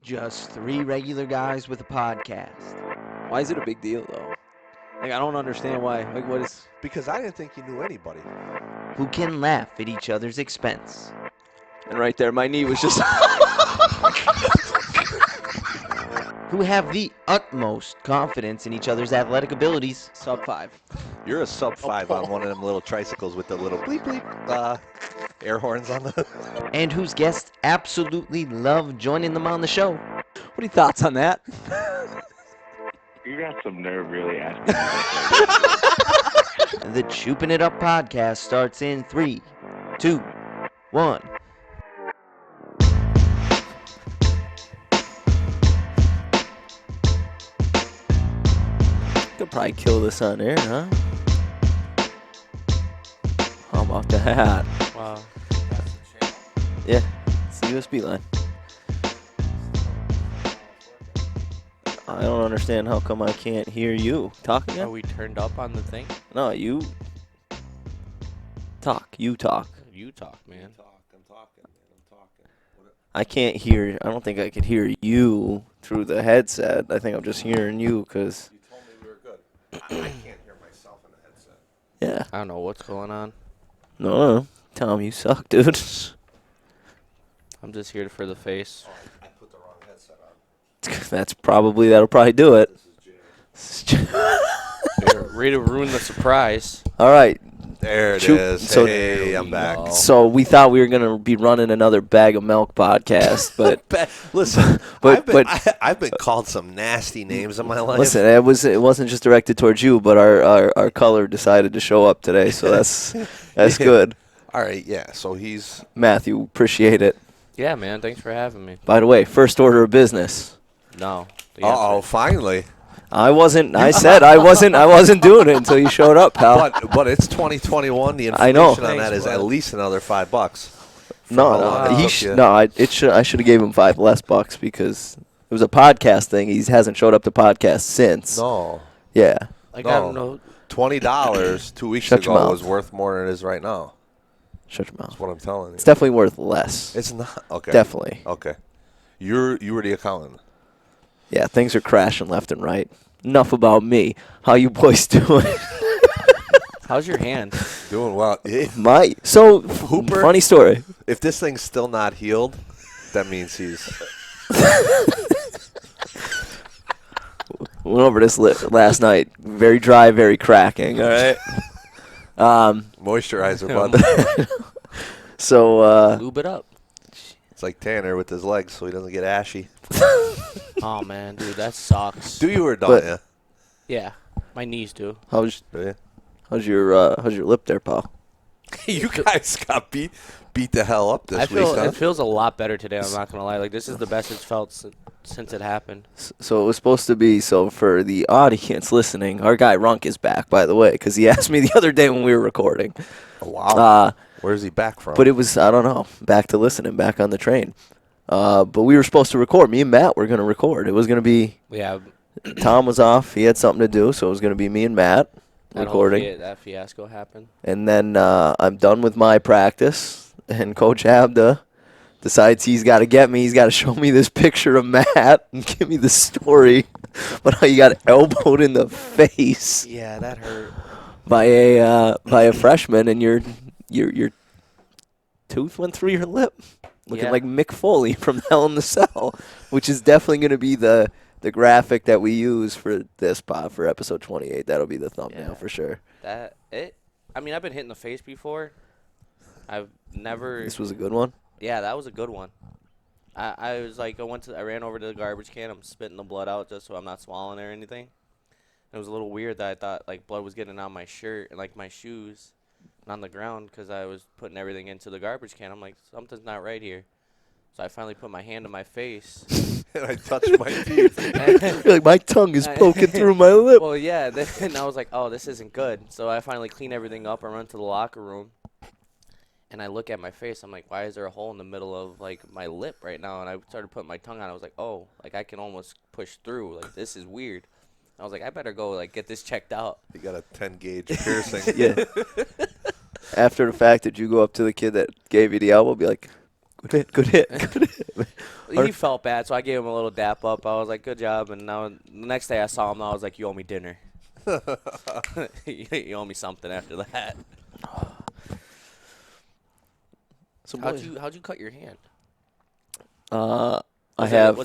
Just three regular guys with a podcast Why is it a big deal, though? Like, I don't understand why. Like, what is... Because I didn't think you knew anybody. who can laugh at each other's expense. And right there, my knee was just... Who have the utmost confidence in each other's athletic abilities. Sub 5. You're a sub 5 on one of them little tricycles with the little bleep bleep air horns on the... And whose guests absolutely love joining them on the show. What are your thoughts on that? You got some nerve really asking me The Choopin' It Up podcast starts in 3, 2, 1. Could probably kill this on air, huh? How about that? Wow. Yeah, it's the USB line. I don't understand how come I can't hear you. Talk Are again? we turned up on the thing? No, you talk. You talk. You talk, man. I'm talking. I can't hear. I don't think I could hear you through the headset. I think I'm just hearing you because, You told me we were good. I can't hear myself in the headset. yeah. I don't know what's going on. No, Tom, you suck, dude. I'm just here for the face. Oh, I put the wrong headset on. That'll probably do it. This is James. You're ready to ruin the surprise. All right. There it Choop- is. so- Hey, I'm back. Oh. So we thought we were gonna be running another bag of milk podcast, but Listen, But- I've been called some nasty names in my life. listen, it wasn't just directed towards you, but our color decided to show up today, so that's Yeah. good. All right, yeah. So he's Matthew, appreciate it. Yeah, man. Thanks for having me. By the way, first order of business. No. the oh, answer- finally. I wasn't doing it until you showed up, pal. But it's 2021. The I know. inflation on that Thanks, is at bud. least another $5. No, how long it took you. I should have gave him $5 less because it was a podcast thing. He hasn't showed up to podcast since. No, Yeah. Like, No. I don't know. $20 2 weeks Shut your ago mouth. was worth more than it is right now. Shut your mouth. That's what I'm telling you. It's definitely worth less. It's not okay. Definitely. Okay. You were the accountant. Yeah, things are crashing left and right. Enough about me. How you boys doing? How's your hand? Doing well. Hooper. Funny story. If this thing's still not healed, that means he's. Went over this last night. Very dry, very cracking. All right. Moisturizer, bud. So Lube it up. It's like Tanner with his legs so he doesn't get ashy. Oh, man, dude. That sucks. Do you or don't But- you? Yeah. My knees do. how's Do your lip there, pal? you? You guys got beat the hell up this I feel week, huh? it feels a lot better today. I'm not gonna lie. Like, this is the best it's felt since it happened. So it was supposed to be. So for the audience listening, our guy Runk is back, by the way, because he asked me the other day when we were recording. Oh, wow. Uh, Where's he back from? But it was, I don't know, back to listening, back on the train. But we were supposed to record. Me and Matt were going to record. It was going to be, Yeah. Tom was off. He had something to do, so it was going to be me and Matt recording. That fiasco happened. And then I'm done with my practice, and Coach Abda decides he's got to get me. He's got to show me this picture of Matt and give me the story about how you got elbowed in the face Yeah, that hurt. by a freshman, and your tooth went through your lip, looking Yeah. like Mick Foley from Hell in the Cell, which is definitely going to be the graphic that we use for this pod for episode 28. That'll be the thumbnail Yeah. for sure. I mean, I've been hit in the face before. I've never. This was a good one. Yeah, that was a good one. I was like, I ran over to the garbage can. I'm spitting the blood out just so I'm not swallowing or anything. It was a little weird that I thought like blood was getting on my shirt and like my shoes and on the ground because I was putting everything into the garbage can. I'm like, something's not right here. So I finally put my hand to my face. and I touched my teeth. You're like, my tongue is poking through my lip. Well, yeah. Then I was like, oh, this isn't good. So I finally clean everything up. I run to the locker room. And I look at my face. I'm like, why is there a hole in the middle of, like, my lip right now? And I started putting my tongue on. I was like, oh, like, I can almost push through. Like, this is weird. I was like, I better go, like, get this checked out. You got a 10-gauge piercing. Yeah. After the fact, did you go up to the kid that gave you the elbow, be like, good hit, good hit, good hit? he felt bad, so I gave him a little dap up. I was like, good job. And now the next day I saw him, I was like, you owe me dinner. You owe me something after that. So How'd you cut your hand? Was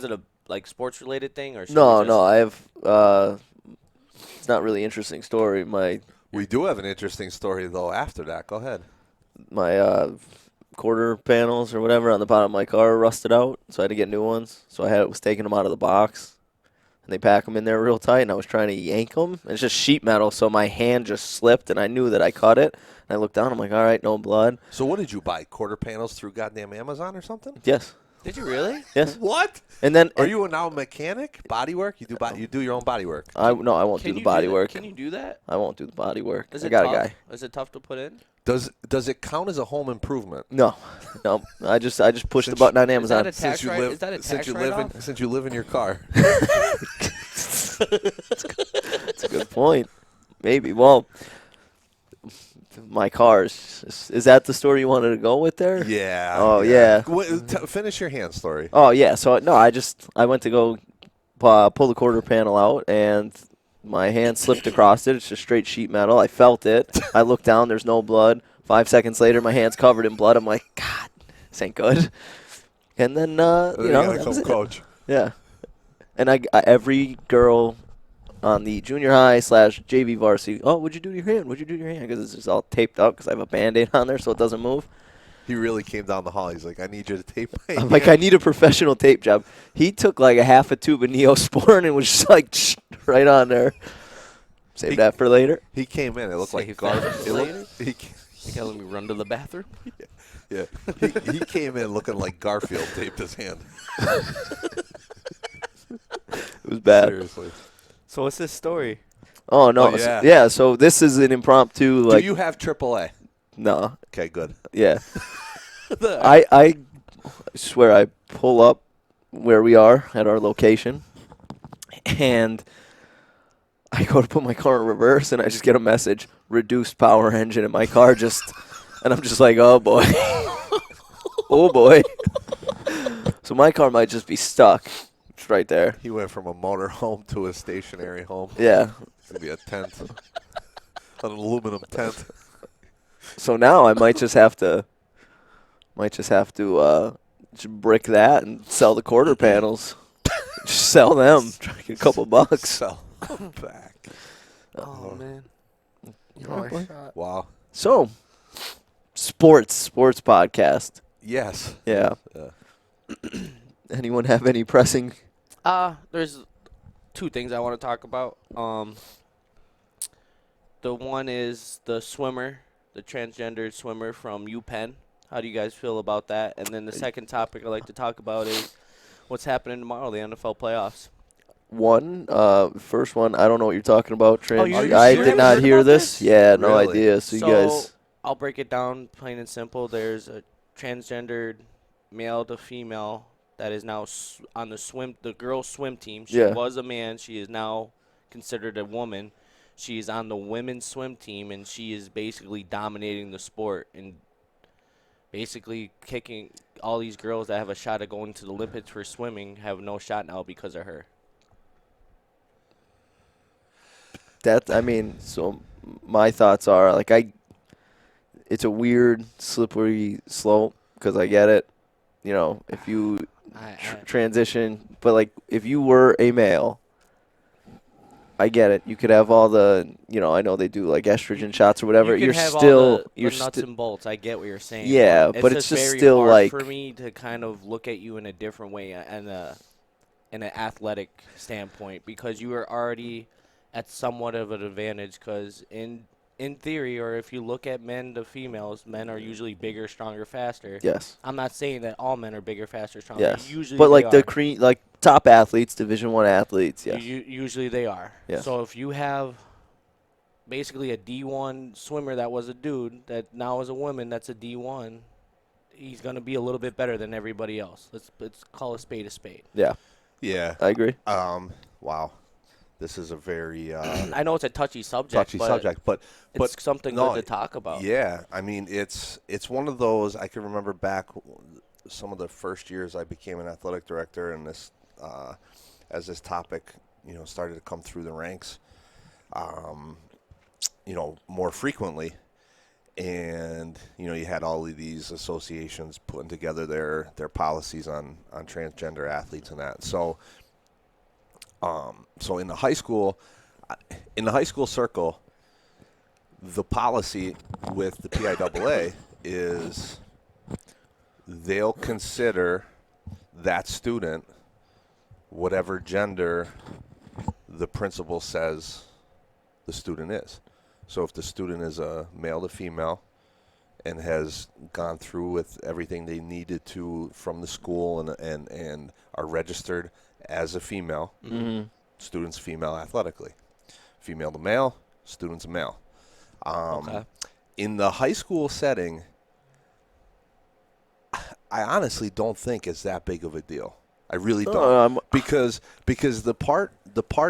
it a like sports related thing or? No. I have. It's not really interesting story. We do have an interesting story though. After that, go ahead. My quarter panels or whatever on the bottom of my car rusted out, so I had to get new ones. So I was taking them out of the box, and they pack them in there real tight, and I was trying to yank them. It's just sheet metal, so my hand just slipped, and I knew that I cut it. And I looked down, I'm like, all right, no blood. So what did you buy? Quarter panels through goddamn Amazon or something? Yes. Did you really? Yes. What? And then Are you now a mechanic? Body work? You do your own body work? I won't do the body work. Can you do that? I won't do the body work. Is I it got tough? a guy. Is it tough to put in? Does it count as a home improvement? No. I just push the button on Amazon. Is that a tax write-off? Since you live in your car. That's a good point. Maybe. Well, my cars. Is that the story you wanted to go with there? Yeah. Oh, yeah. Finish your hand story. Oh, yeah. So, no, I went to go pull the quarter panel out, and my hand slipped across it. It's just straight sheet metal. I felt it. I looked down. There's no blood. 5 seconds later, my hand's covered in blood. I'm like, God, this ain't good. And then, that was it. coach. Yeah. And I every girl on the junior high / JV varsity, oh, what'd you do to your hand? What'd you do to your hand? Because it's just all taped up because I have a Band-Aid on there so it doesn't move. He really came down the hall. He's like, I need you to tape my I'm like, I need a professional tape job. He took like a half a tube of Neosporin and was just like right on there. Save that for later. He came in. It looked like Save garbage. that for later? He Let me run to the bathroom. Yeah. He came in looking like Garfield taped his hand. It was bad. Seriously. So what's this story? Oh, no. Oh, yeah. So this is an impromptu, like. Do you have AAA? No. Okay, good. Yeah. I swear I pull up where we are at our location, and I go to put my car in reverse, and I just get a message, reduced power engine in my car, and I'm just like, oh, boy. Oh, boy. So my car might just be stuck. It's right there. He went from a motor home to a stationary home. Yeah. It's going to be a tent. An aluminum tent. So now I might just have to just brick that and sell the quarter panels. Just sell them. Try to get a couple bucks. Sell back. Oh man. Wow. So, sports podcast. Yes. Yeah. Anyone have any pressing? There's two things I want to talk about. The one is the swimmer, the transgender swimmer from UPenn. How do you guys feel about that? And then the second topic I'd like to talk about is what's happening tomorrow, the NFL playoffs. First one, I don't know what you're talking about. Oh, you I sure did not heard hear about this. this? Yeah, no Really? idea. So you guys. I'll break it down plain and simple. There's a transgendered male to female that is now on the girls' swim team. She was a man. She is now considered a woman. She is on the women's swim team, and she is basically dominating the sport and basically kicking all these girls that have a shot at going to the Olympics for swimming have no shot now because of her. So my thoughts are, it's a weird, slippery slope because I get it. You know, if you transition, but, if you were a male, I get it. You could have all the, I know they do, estrogen shots or whatever. You You're have still, all the you're nuts and bolts. I get what you're saying. Yeah, but it's just very still, hard for me to kind of look at you in a different way and in an athletic standpoint because you are already at somewhat of an advantage because in theory, or if you look at men to females, men are usually bigger, stronger, faster. Yes. I'm not saying that all men are bigger, faster, stronger. Yes. Usually but they are. Top athletes, Division I athletes, yes. Usually they are. Yes. So if you have basically a D1 swimmer that was a dude that now is a woman that's a D1, he's going to be a little bit better than everybody else. Let's call a spade a spade. Yeah. Yeah. I agree. Wow. This is a very I know it's a touchy subject, but it's something good to talk about. Yeah, I mean it's one of those. I can remember back some of the first years I became an athletic director, and this as this topic started to come through the ranks, more frequently. And you had all of these associations putting together their policies on transgender athletes and that. So in the high school circle, the policy with the PIAA is they'll consider that student whatever gender the principal says the student is. So if the student is a male to female and has gone through with everything they needed to from the school and are registered as a female, student's female athletically. Female to male, student's male. Okay. In the high school setting, I honestly don't think it's that big of a deal. I really don't, because the part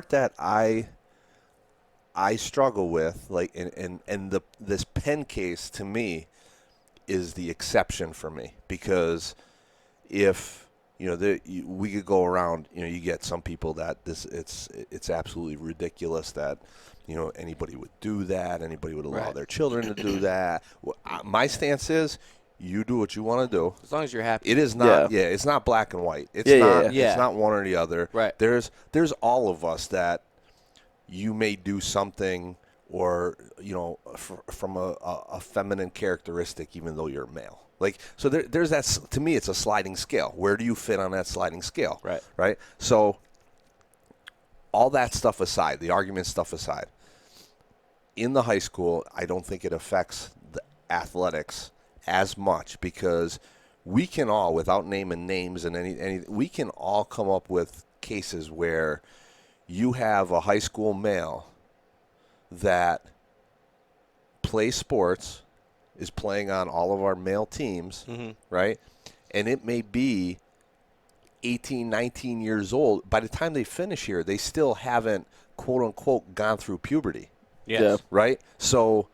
that I struggle with, like, and this Penn case to me is the exception for me, because if we could go around, you get some people that it's absolutely ridiculous that anybody would do that, anybody would allow their children to do that. My stance is, you do what you want to do. As long as you're happy. It is not. Yeah, it's not black and white. It's not. Yeah. It's not one or the other. Right. There's all of us that you may do something, or from a feminine characteristic, even though you're male. Like, so there's that. To me, it's a sliding scale. Where do you fit on that sliding scale? Right. Right. So all that stuff aside, the argument stuff aside, in the high school, I don't think it affects the athletics as much, because we can all, without naming names and any, we can all come up with cases where you have a high school male that plays sports, is playing on all of our male teams, right? And it may be 18, 19 years old. By the time they finish here, they still haven't, quote unquote, gone through puberty. Yes. Right? So,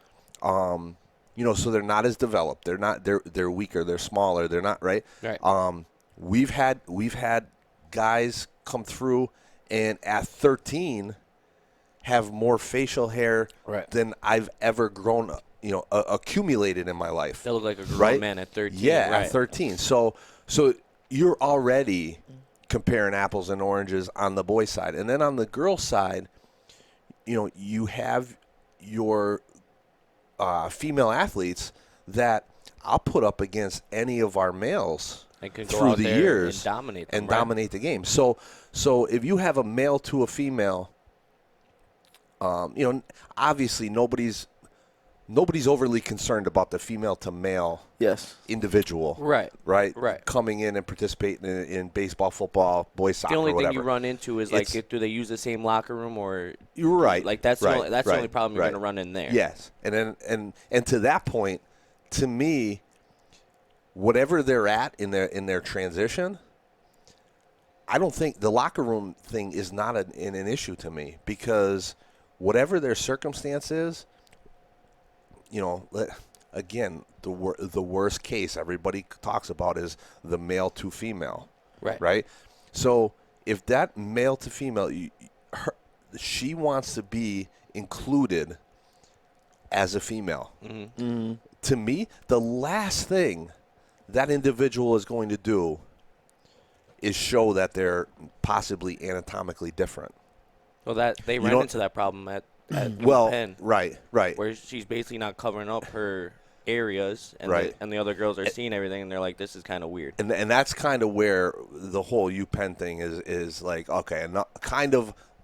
so they're not as developed. They're weaker. They're smaller. They're not, right? Right. We've had guys come through and at 13 have more facial hair than I've ever grown, accumulated in my life. They look like a grown man at 13. Yeah, right. at 13. So you're already comparing apples and oranges on the boy side. And then on the girl side, you have your female athletes that I'll put up against any of our males And can go through out the there years and dominate them, and right? dominate the game. So if you have a male to a female, obviously nobody's overly concerned about the female to male individual. Right. Right. Coming in and participating in baseball, football, boys soccer, The only whatever. thing you run into is do they use the same locker room, or You're right. Like that's the only problem you're right. going to run in there. Yes, and to that point, to me, whatever they're at in their transition, I don't think the locker room thing is not an issue to me, because whatever their circumstance is, again, the worst case everybody talks about is the male to female, right? So if that male to female, she wants to be included as a female. To me, the last thing that individual is going to do is show that they're possibly anatomically different. Well, that they ran into that problem at UPenn, right, where she's basically not covering up her areas, and the other girls are seeing everything, and they're like, "This is kind of weird." And that's kind of where the whole UPenn thing is like, okay,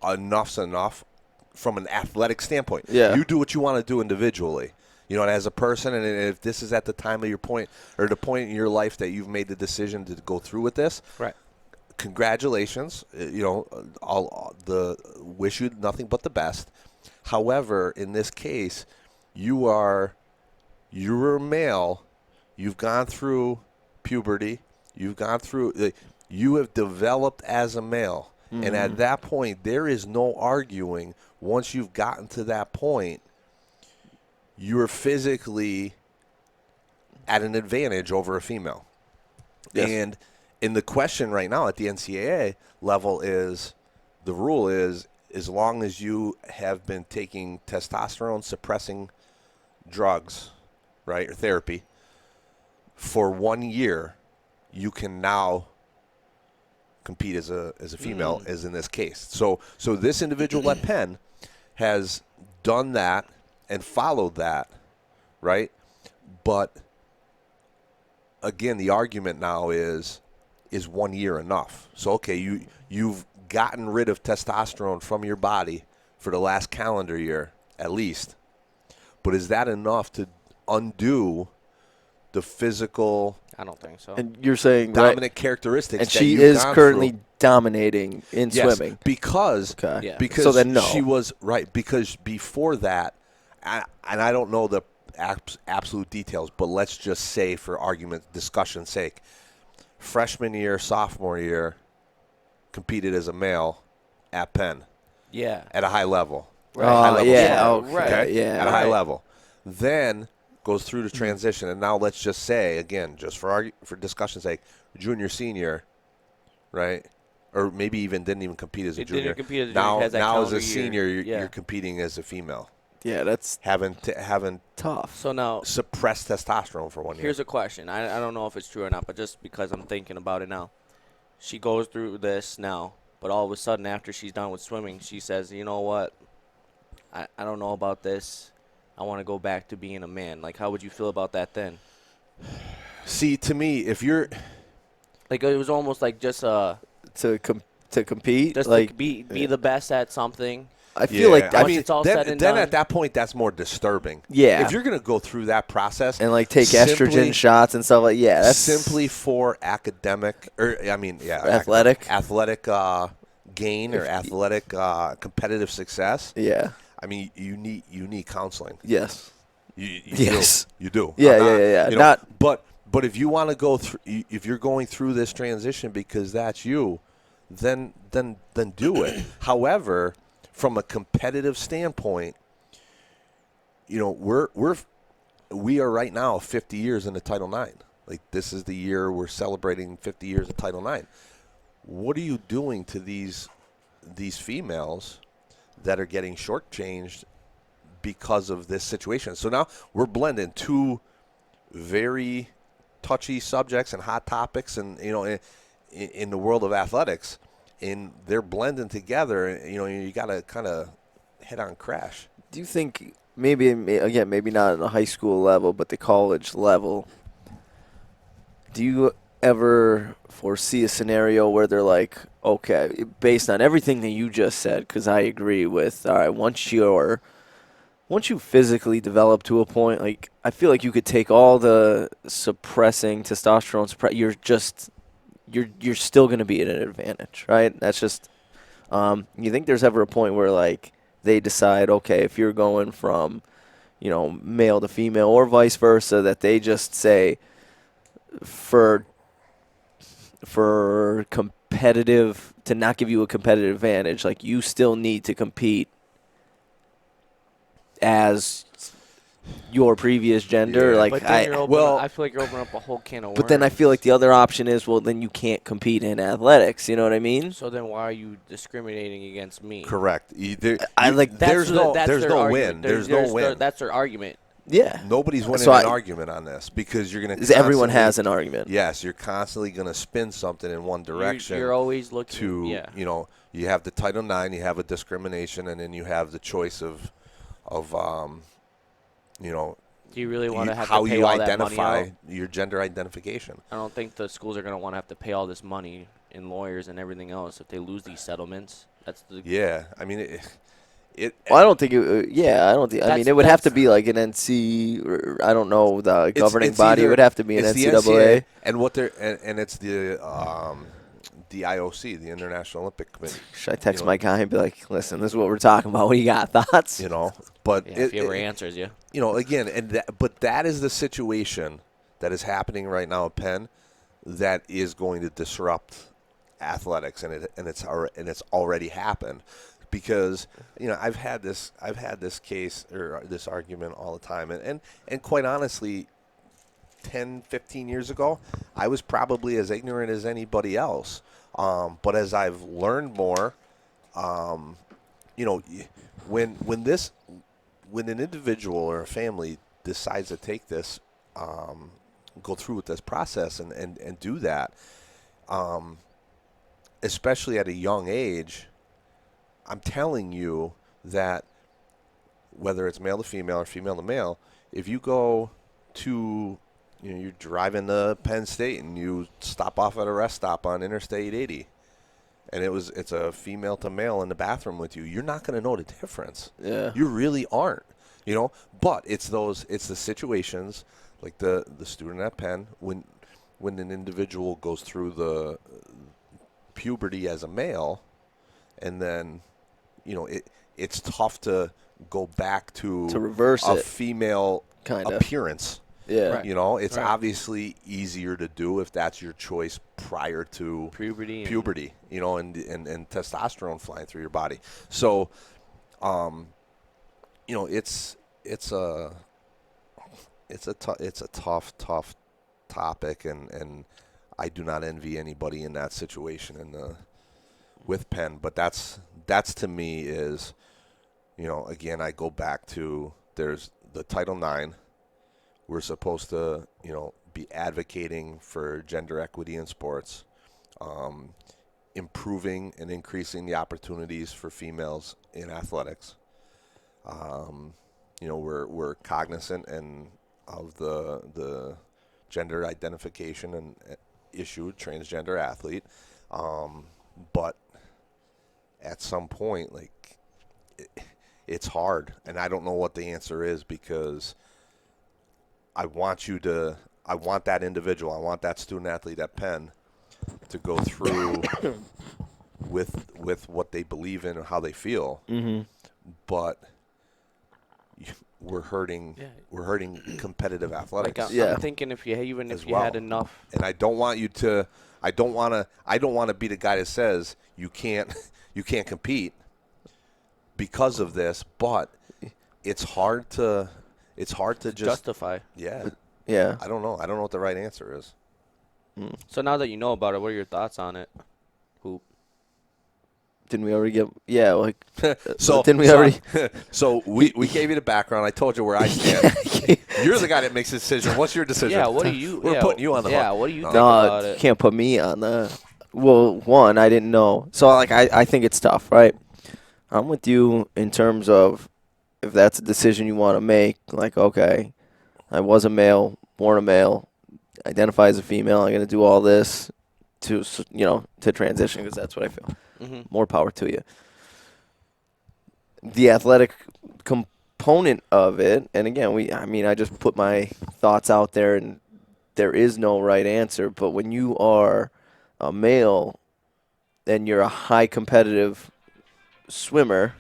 enough's enough from an athletic standpoint. Yeah. You do what you want to do individually. And as a person, and if this is at the time of your point, or the point in your life that you've made the decision to go through with this, right? Congratulations. I'll wish you nothing but the best. However, in this case, you're a male. You've gone through puberty. You have developed as a male. And at that point, there is no arguing. Once you've gotten to that point, you're physically at an advantage over a female. Yes. And in the question right now at the NCAA level is the rule is as long as you have been taking testosterone suppressing drugs, right, or therapy for 1 year, you can now compete as a female, as in this case. So this individual at Penn has done that and followed that, right? But again, the argument now is 1 year enough? So okay, you've gotten rid of testosterone from your body for the last calendar year at least, but is that enough to undo the physical I don't think so. And you're saying dominant characteristics? and that she you've is gone currently through? dominating in Yes, swimming. because Okay. Yeah. because So then no. she was right, because before that, and I don't know the absolute details, but let's just say for argument discussion's sake, freshman year, sophomore year, competed as a male at Penn Yeah. at a high level. Right. High level yeah, swimmer, okay, okay? yeah. At a high Right. level. Then goes through the transition, and now let's just say, again, just for discussion's sake, junior, senior, right? Or maybe even didn't even compete as a It junior. didn't compete as a junior, Now, has that now as calendar a year. senior, Yeah. you're competing as a female. Yeah, that's Having tough. So now, suppressed testosterone for 1 year. here's a question. I don't know if it's true or not, but just because I'm thinking about it now. She goes through this now, but all of a sudden after she's done with swimming, she says, you know what? I don't know about this. I want to go back to being a man. Like, how would you feel about that then? See, to me, if you're Like, it was almost like just to compete, just like to be the best at something. I feel like I Once mean, it's all then, said and then done. at that point, that's more disturbing. Yeah. If you're going to go through that process and like take simply- estrogen shots and stuff like that's simply for academic, or I mean, yeah, Athletic? athletic gain or athletic competitive success. yeah. I mean, you need counseling. Yes. You Yes. do. You do. Yeah, I'm not- yeah. you know, Not but if you want to go through, if you're going through this transition because that's you, then do it. However, from a competitive standpoint, you know, we are right now 50 years into Title IX. Like, this is the year we're celebrating 50 years of Title IX. What are you doing to these females that are getting shortchanged because of this situation? So now we're blending two very touchy subjects and hot topics, and you know, in the world of athletics, and they're blending together. And, you know, you got to kind of head-on crash. do you think maybe again, maybe not at the high school level, but the college level, do you ever foresee a scenario where they're like, okay, based on everything that you just said, because I agree with, all right, once you physically develop to a point, like, I feel like you could take all the suppressing testosterone, you're still going to be at an advantage, right? That's just, you think there's ever a point where, like, they decide, okay, if you're going from, you know, male to female or vice versa, that they just say for competitive, to not give you a competitive advantage, like, you still need to compete as your previous gender. Yeah. Like, But then I feel like you're opening up a whole can of worms. but then I feel like the other option is, well, then you can't compete in athletics. You know what I mean? So then why are you discriminating against me? Correct. Like, there's no their win. argument. There's no win. That's their argument. Yeah. Nobody's winning So an argument on this because you're going to. Everyone has an argument. Yes, you're constantly going to spin something in one direction. You're always looking to yeah. you know, you have the Title IX, you have a discrimination, and then you have the choice of you know, Do you really want to have how to pay you all that money identify out? your gender identification. I don't think the schools are going to want to have to pay all this money in lawyers and everything else if they lose these settlements. That's the Yeah, I mean it Well, I don't think it. Yeah, I don't think. I mean, That's- it would have to that's- be like an NC. Or, I don't know, the governing it's body. It either- would have to be an it's the NCAA. and what they're and it's the IOC, the International Olympic Committee. Should I text know- my guy and be like, "Listen, this is what we're talking about. What do you got? Thoughts?" You know, but if he ever answers you. you know, again, but that is the situation that is happening right now at Penn that is going to disrupt athletics, and it's already happened because, you know, I've had this case or this argument all the time, and quite honestly, 10, 15 years ago, I was probably as ignorant as anybody else. But as I've learned more, you know, when an individual or a family decides to take this, go through with this process and do that, especially at a young age, I'm telling you that whether it's male to female or female to male, if you go to, you're driving to Penn State and you stop off at a rest stop on Interstate 80, and it's a female to male in the bathroom with you, you're not going to know the difference. Yeah. You really aren't, But it's the situations like the student at Penn when an individual goes through the puberty as a male, and then, it's tough to go back to reverse a it, female kinda appearance. Yeah. Right. It's obviously easier to do if that's your choice prior to puberty, and testosterone flying through your body. So, it's a tough topic, and I do not envy anybody in that situation with Penn. But that's to me is, again, I go back to there's the Title IX. We're supposed to, be advocating for gender equity in sports, improving and increasing the opportunities for females in athletics. We're cognizant of the gender identification and issue, transgender athlete, but at some point, it's hard, and I don't know what the answer is, because I want that individual, I want that student athlete at Penn to go through with what they believe in and how they feel. Mm-hmm. But we're hurting competitive athletics. I'm thinking if you had enough, and I don't want to be the guy that says you can't compete because of this, but it's hard to just justify. Yeah. Yeah. I don't know what the right answer is. So now that you know about it, what are your thoughts on it? Hoop. Didn't we already get? Yeah, like. Didn't we already? So we gave you the background. I told you where I stand. You're the guy that makes the decision. What's your decision? Yeah. What do you? We're putting you on the hook. Yeah. What do you think about You it? can't put me on the. Well, one, I didn't know. So I think it's tough, right? I'm with you in terms of if that's a decision you want to make. Like, okay, I was a male, born a male, identify as a female. I'm gonna do all this to transition, because that's what I feel. Mm-hmm. More power to you. The athletic component of it, and again, I just put my thoughts out there, and there is no right answer. But when you are a male and you're a high competitive swimmer,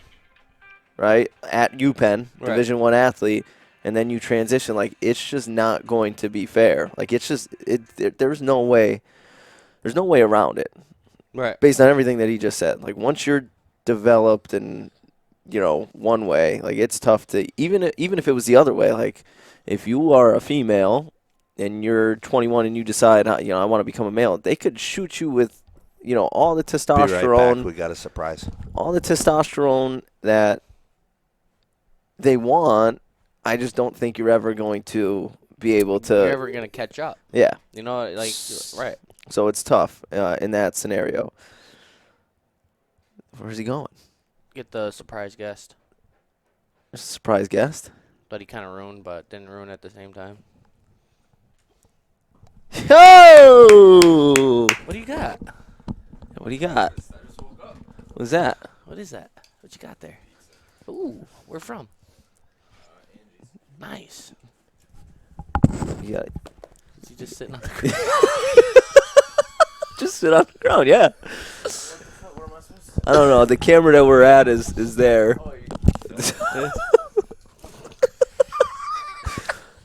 right, at UPenn, Right. Division I athlete, and then you transition, it's just not going to be fair. There's no way around it. Right. Based on everything that he just said. Once you're developed and, one way, it's tough to, even if it was the other way, if you are a female and you're 21 and you decide, I want to become a male, they could shoot you with, all the testosterone. Be right back. We got a surprise. All the testosterone that they want. I just don't think you're ever going to be able to. You're ever gonna catch up. Yeah. Right. So it's tough in that scenario. Where's he going? Get the surprise guest, There's a surprise guest. but he kind of ruined, but didn't ruin at the same time. Yo! What do you got? What do you got? What's that? What is that? What you got there? Ooh, where from? Nice. You got Is he just sitting on the ground? just sit on the ground, yeah. I don't know. The camera that we're at is there.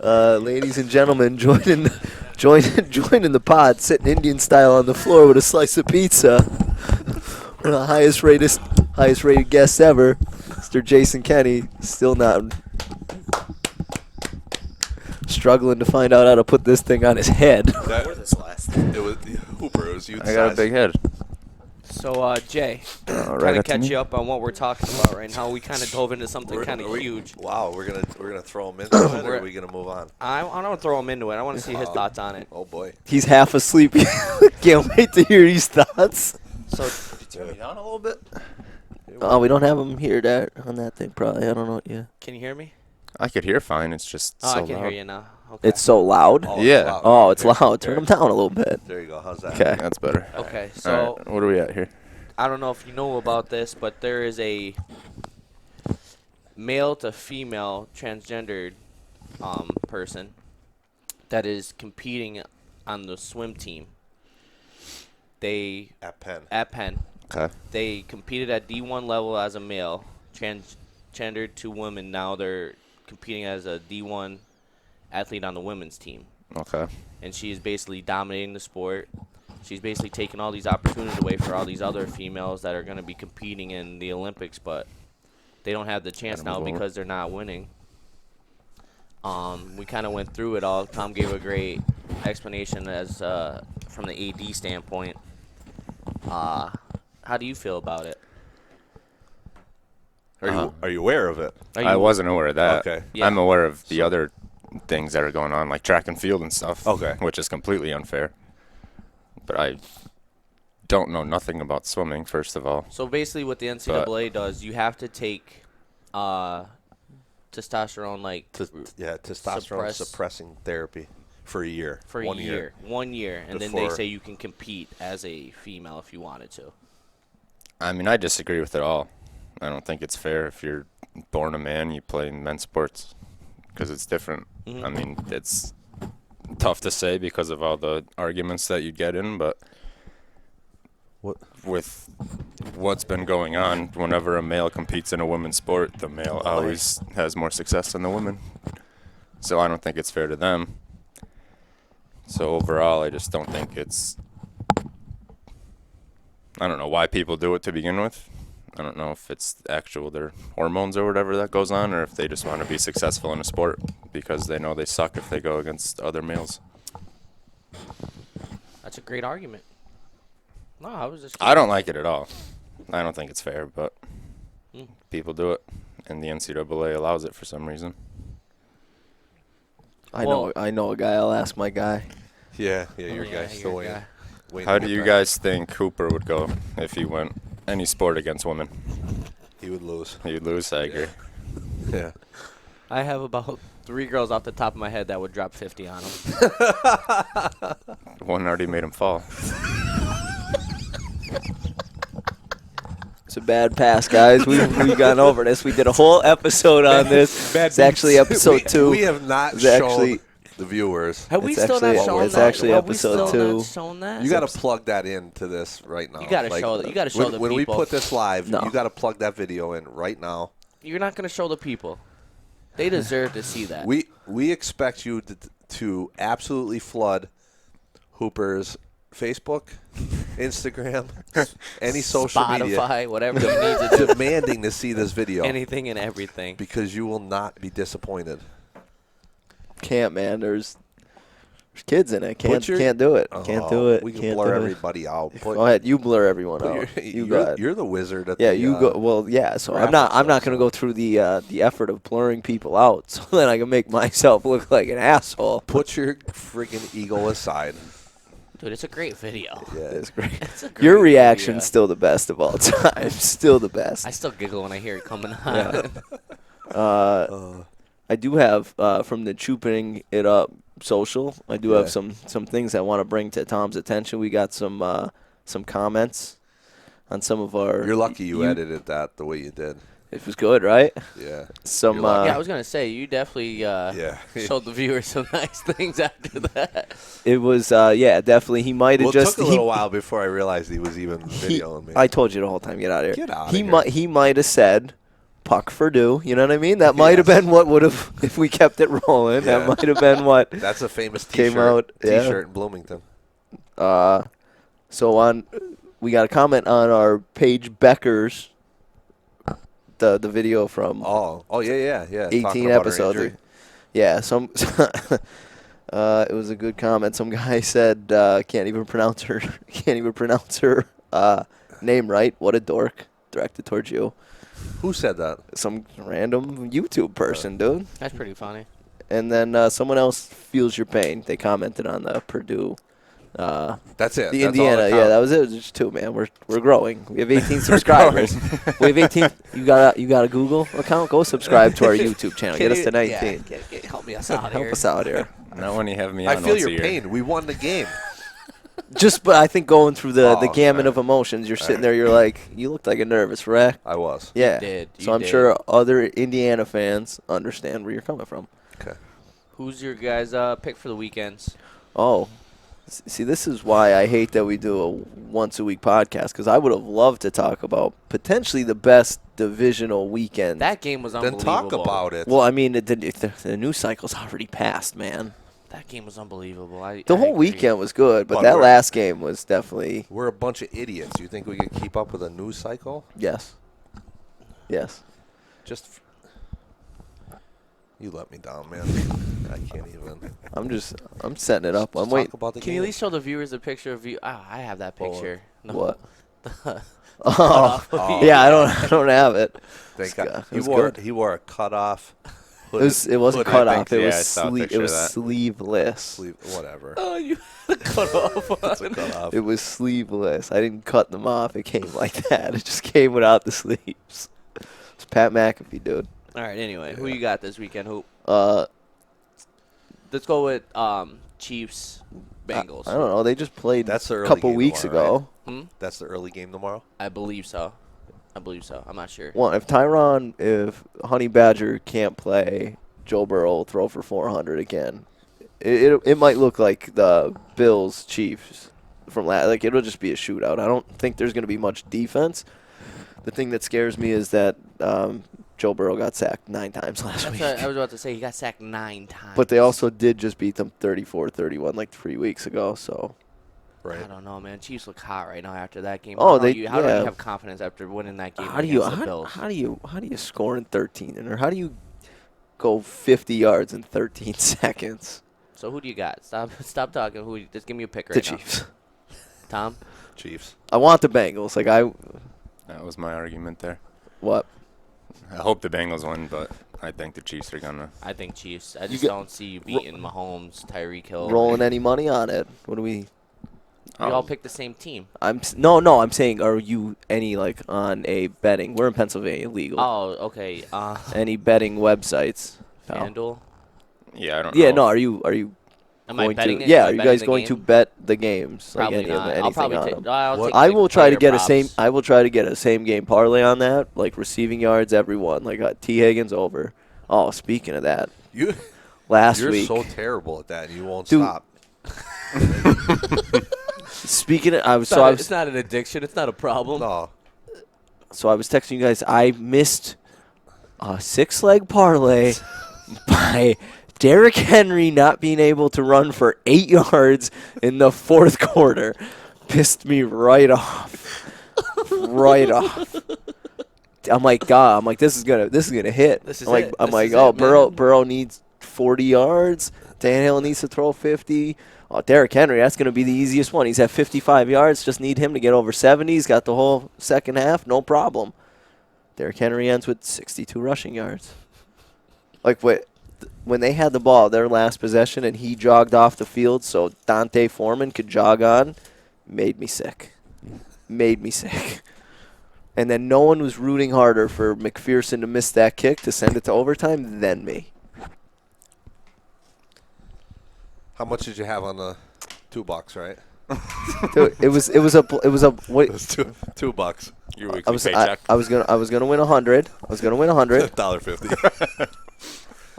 Ladies and gentlemen, joining the pod, sitting Indian style on the floor with a slice of pizza. One of the highest rated guests ever, Mr. Jason Kenny, still not struggling to find out how to put this thing on his head. It was Hooper. It was youth I got a big head. So, Jay, Right kind up of to catch me. you up on what we're talking about right now. We kind of dove into something kind of huge. Wow, we're gonna throw him into it, or are we gonna move on? I don't want to throw him into it. I want to see his thoughts on it. Oh boy. He's half asleep. Can't wait to hear his thoughts. So, Turn me down a little bit. Oh, we don't have him here on that thing, probably. I don't know. Yeah. can you hear me? I could hear fine. It's just Oh, so I can loud. hear you now. Okay. It's so loud. Oh, Yeah. It's loud. Oh, it's There- loud. Turn there- him down a little bit. There you go. How's that? Okay. That's better. Okay, All so right, what are we at here? I don't know if you know about this, but there is a male to female transgendered person that is competing on the swim team. They At Penn. at Penn. Okay. They competed at D1 level as a male, transgendered to women. Now they're competing as a D1 athlete on the women's team. Okay. And she is basically dominating the sport. She's basically taking all these opportunities away for all these other females that are going to be competing in the Olympics, but they don't have the chance Gotta now move over. because they're not winning. We kind of went through it all. Tom gave a great explanation as from the AD standpoint. How do you feel about it? Are you aware of it? Are I you- wasn't aware of that. Okay. Yeah. I'm aware of the other things that are going on, like track and field and stuff. Okay. Which is completely unfair. But I don't know nothing about swimming, first of all. So basically, what the NCAA does, you have to take testosterone, like Testosterone suppress- suppressing therapy for a year. for 1 a year. 1 year, and then they Before- say you can compete as a female if you wanted to. I mean, I disagree with it all. I don't think it's fair if you're born a man, you play in men's sports because it's different. Mhm. I mean, it's tough to say because of all the arguments that you get in, but with what's been going on, whenever a male competes in a women's sport, the male always has more success than the woman. So I don't think it's fair to them. So overall, I just don't think it's. I don't know why people do it to begin with. I don't know if it's actual their hormones or whatever that goes on, or if they just want to be successful in a sport because they know they suck if they go against other males. That's a great argument. No, I was just. I don't like it at all. I don't think it's fair, but Mm. people do it, and the NCAA allows it for some reason. I Well- know a guy. I'll ask my guy. Yeah, your Yeah, guy's your still guy. waiting. How to do get you back. guys think Cooper would go if he went any sport against women? He would lose. He'd lose, I agree. Yeah. I have about 3 girls off the top of my head that would drop 50 on him. One already made him fall. It's a bad pass, guys. We've gone over this. We did a whole episode on this. It's actually episode 2. We have not It's shown actually- the viewers. Have we It's still actually- not shown it's that? actually Have we episode still 2. not shown that? You got to plug that into this right now. You gotta show that- you gotta show when, the when people. we put this live. No. You got to plug that video in right now. You're not going to show the people. They deserve to see that. We expect you to absolutely flood Hooper's Facebook, Instagram, any social media, Spotify, whatever you need to do. demanding to see this video Anything and everything. because you will not be disappointed. Can't, man. There's kids in it. Put your- Can't do it. Can't do it. We can Can't blur do it. everybody out. Go ahead. You blur everyone Put out. your- You got it. you're the wizard at Yeah, the, you go. Well, yeah. So I'm graphic not stuff, going to go through the effort of blurring people out, so then I can make myself look like an asshole. Put your freaking ego aside. Dude, it's a great video. Yeah. It's great. It's a great Your video. reaction's still the best of all time. Still the best. I still giggle when I hear it coming on. I do have from the Chooping It Up social. I do Yeah. have some things I want to bring to Tom's attention. We got some comments on some of our. You're lucky you edited that the way you did. It was good, right? Yeah. Some. You're lucky. Yeah, I was going to say, you definitely Yeah. showed the viewers some nice things after that. It was yeah, definitely. He might have Well, just. it took a little while before I realized he was even videoing me. I told you the whole time. Get out of here. Get outta he here. might. He might have said. Puck for do, you know what I mean? That might have Yes. been what would have, if we kept it rolling, Yeah. that might have been what That's a famous came T-shirt. out. Yeah. T-shirt in Bloomington. So we got a comment on our Paige Becker's, the video from Oh yeah. Talking 18 about her episodes. injury. Yeah, it was a good comment. Some guy said can't even pronounce her name right. What a dork. Directed towards you. Who said that? Some random YouTube person, dude. That's pretty funny. And then someone else feels your pain. They commented on the Purdue. That's it. The That's all Indiana, that yeah, counts. that was it. It was just 2, man. We're growing. We have 18 subscribers. We have 18. You got a Google account? Go subscribe to our YouTube channel. Get us to 19. Help me out Help us out here. Not when you have me I on feel once a your year. pain. We won the game. But I think going through the Oh, gamut alright. of emotions, you're sitting there, you're like, you looked like a nervous wreck. I was. Yeah. did. So You I'm did. sure other Indiana fans understand where you're coming from. Okay. Who's your guys' pick for the weekends? Oh. See, this is why I hate that we do a once-a-week podcast, because I would have loved to talk about potentially the best divisional weekend. That game was Then unbelievable. talk about it. Well, I mean, the news cycle's already passed, man. That game was unbelievable. The I whole agree. weekend was good, but But that we're- last game was definitely We're a bunch of idiots. You think we can keep up with a news cycle? yes. Yes. Just. You let me down, man. I can't even. I'm setting it up. I'm Just waiting. talk about the Can you game. at least show the viewers a picture of you? Oh, I have that What? picture. No. What? The Oh, Oh. yeah, I don't have it. Thank It's God. good. It He was wore good. he wore a cutoff. It wasn't hoodie. cut I off. think- It yeah, I was saw a picture it of was that. sleeveless. Sleeve, whatever. Oh, you cut off It's a one. cutoff. It was sleeveless. I didn't cut them off. It came like that. It just came without the sleeves. It's Pat McAfee, dude. All right. Anyway, who you got this weekend? Who? Uh, Let's go with Chiefs, Bengals. I don't know. They just played That's the a early couple game weeks tomorrow, ago. That's the early game tomorrow. I believe so. I'm not sure. Well, if Honey Badger can't play, Joe Burrow will throw for 400 again. It might look like the Bills Chiefs from last. Like it'll just be a shootout. I don't think there's going to be much defense. The thing that scares me is that Joe Burrow got sacked 9 times last That's week. what I was about to say. He got sacked 9 times. But they also did just beat them 34-31 like 3 weeks ago. So Right. I don't know, man. Chiefs look hot right now after that game. Oh, how do they- you yeah. have confidence after winning that game how do you against the Bills? how do you score in 13 or how do you go 50 yards in 13 seconds? So who do you got? Stop talking. Just give me a pick right The now. Chiefs. Tom? Chiefs. I want the Bengals. That was my argument there. What? I hope the Bengals win, but I think the Chiefs are gonna. I think Chiefs. I You just get- don't see you beating Mahomes, Tyreek Hill. Rolling any money on it? What do we? We all picked the same team. No. I'm saying, are you any on a betting? We're in Pennsylvania, legal. Oh, okay. Any betting websites? pal? FanDuel. Yeah, I don't know. Yeah, no. Are you Am I going betting to? it? Yeah, Am I are you betting guys the going game? to bet the games? Probably like not. anything I'll probably on take. them? I'll take I like will try to player get props. I will try to get a same game parlay on that, like receiving yards, everyone. Like T Higgins over. Oh, speaking of that, You're last week. so terrible at that, and you won't Dude. stop. Speaking of, It's not an addiction. It's not a problem. No. So I was texting you guys. I missed a 6-leg parlay by Derrick Henry not being able to run for 8 yards in the fourth quarter. Pissed me right off. Right off. I'm like, God. I'm like, this is gonna hit. This is I'm like, it. I'm This like, is oh, it, man. Burrow needs 40 yards. Tannehill needs to throw 50. Oh, Derrick Henry, that's going to be the easiest one. He's at 55 yards. Just need him to get over 70. He's got the whole second half. No problem. Derrick Henry ends with 62 rushing yards. Like, when they had the ball, their last possession, and he jogged off the field so Dante Foreman could jog on, made me sick. Made me sick. And then no one was rooting harder for McPherson to miss that kick to send it to overtime than me. How much did you have on the $2, right? Dude, it was a what, It was $2. Your I weekly was paycheck. I was gonna win 100. I was gonna win 100. $1.50.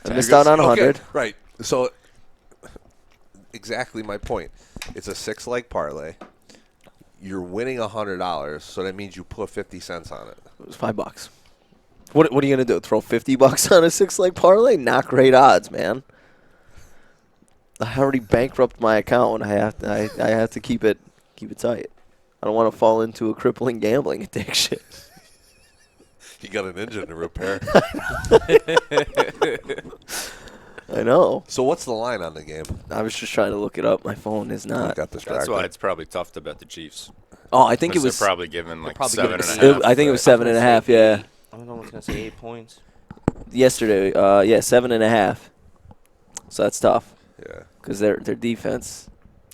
I missed out on 100. Okay, right. So exactly my point. It's a 6-leg parlay. You're winning $100, so that means you put 50 cents on it. It was $5. What are you gonna do? Throw $50 on a 6-leg parlay? Not great odds, man. I already bankrupt my account. I have to keep it tight. I don't want to fall into a crippling gambling addiction. You got an engine to repair. I know. So what's the line on the game? I was just trying to look it up. My phone is I not. got distracted. That's why it's probably tough to bet the Chiefs. Oh, I think it 'Cause was. they're probably giving like probably seven giving and a half. I think it was I was 7.5. say Yeah. I don't know what's gonna say 8 points. Yesterday. Yeah, 7.5. So that's tough Yeah. because their defense.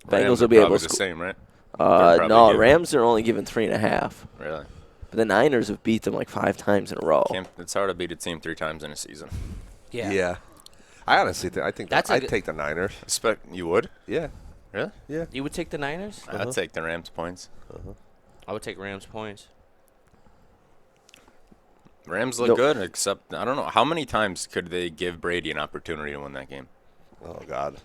Rams Bengals will are be able probably to the score. same, right? They're probably No, giving- Rams are only given 3.5. Really? But the Niners have beat them like 5 times in a row. It's hard to beat a team 3 times in a season. Yeah. I honestly think That's a I'd good- take the Niners. You would? Yeah. Really? Yeah. You would take the Niners? I'd take the Rams points. I would take Rams points. Rams look Nope. good, except I don't know how many times could they give Brady an opportunity to win that game. Oh God.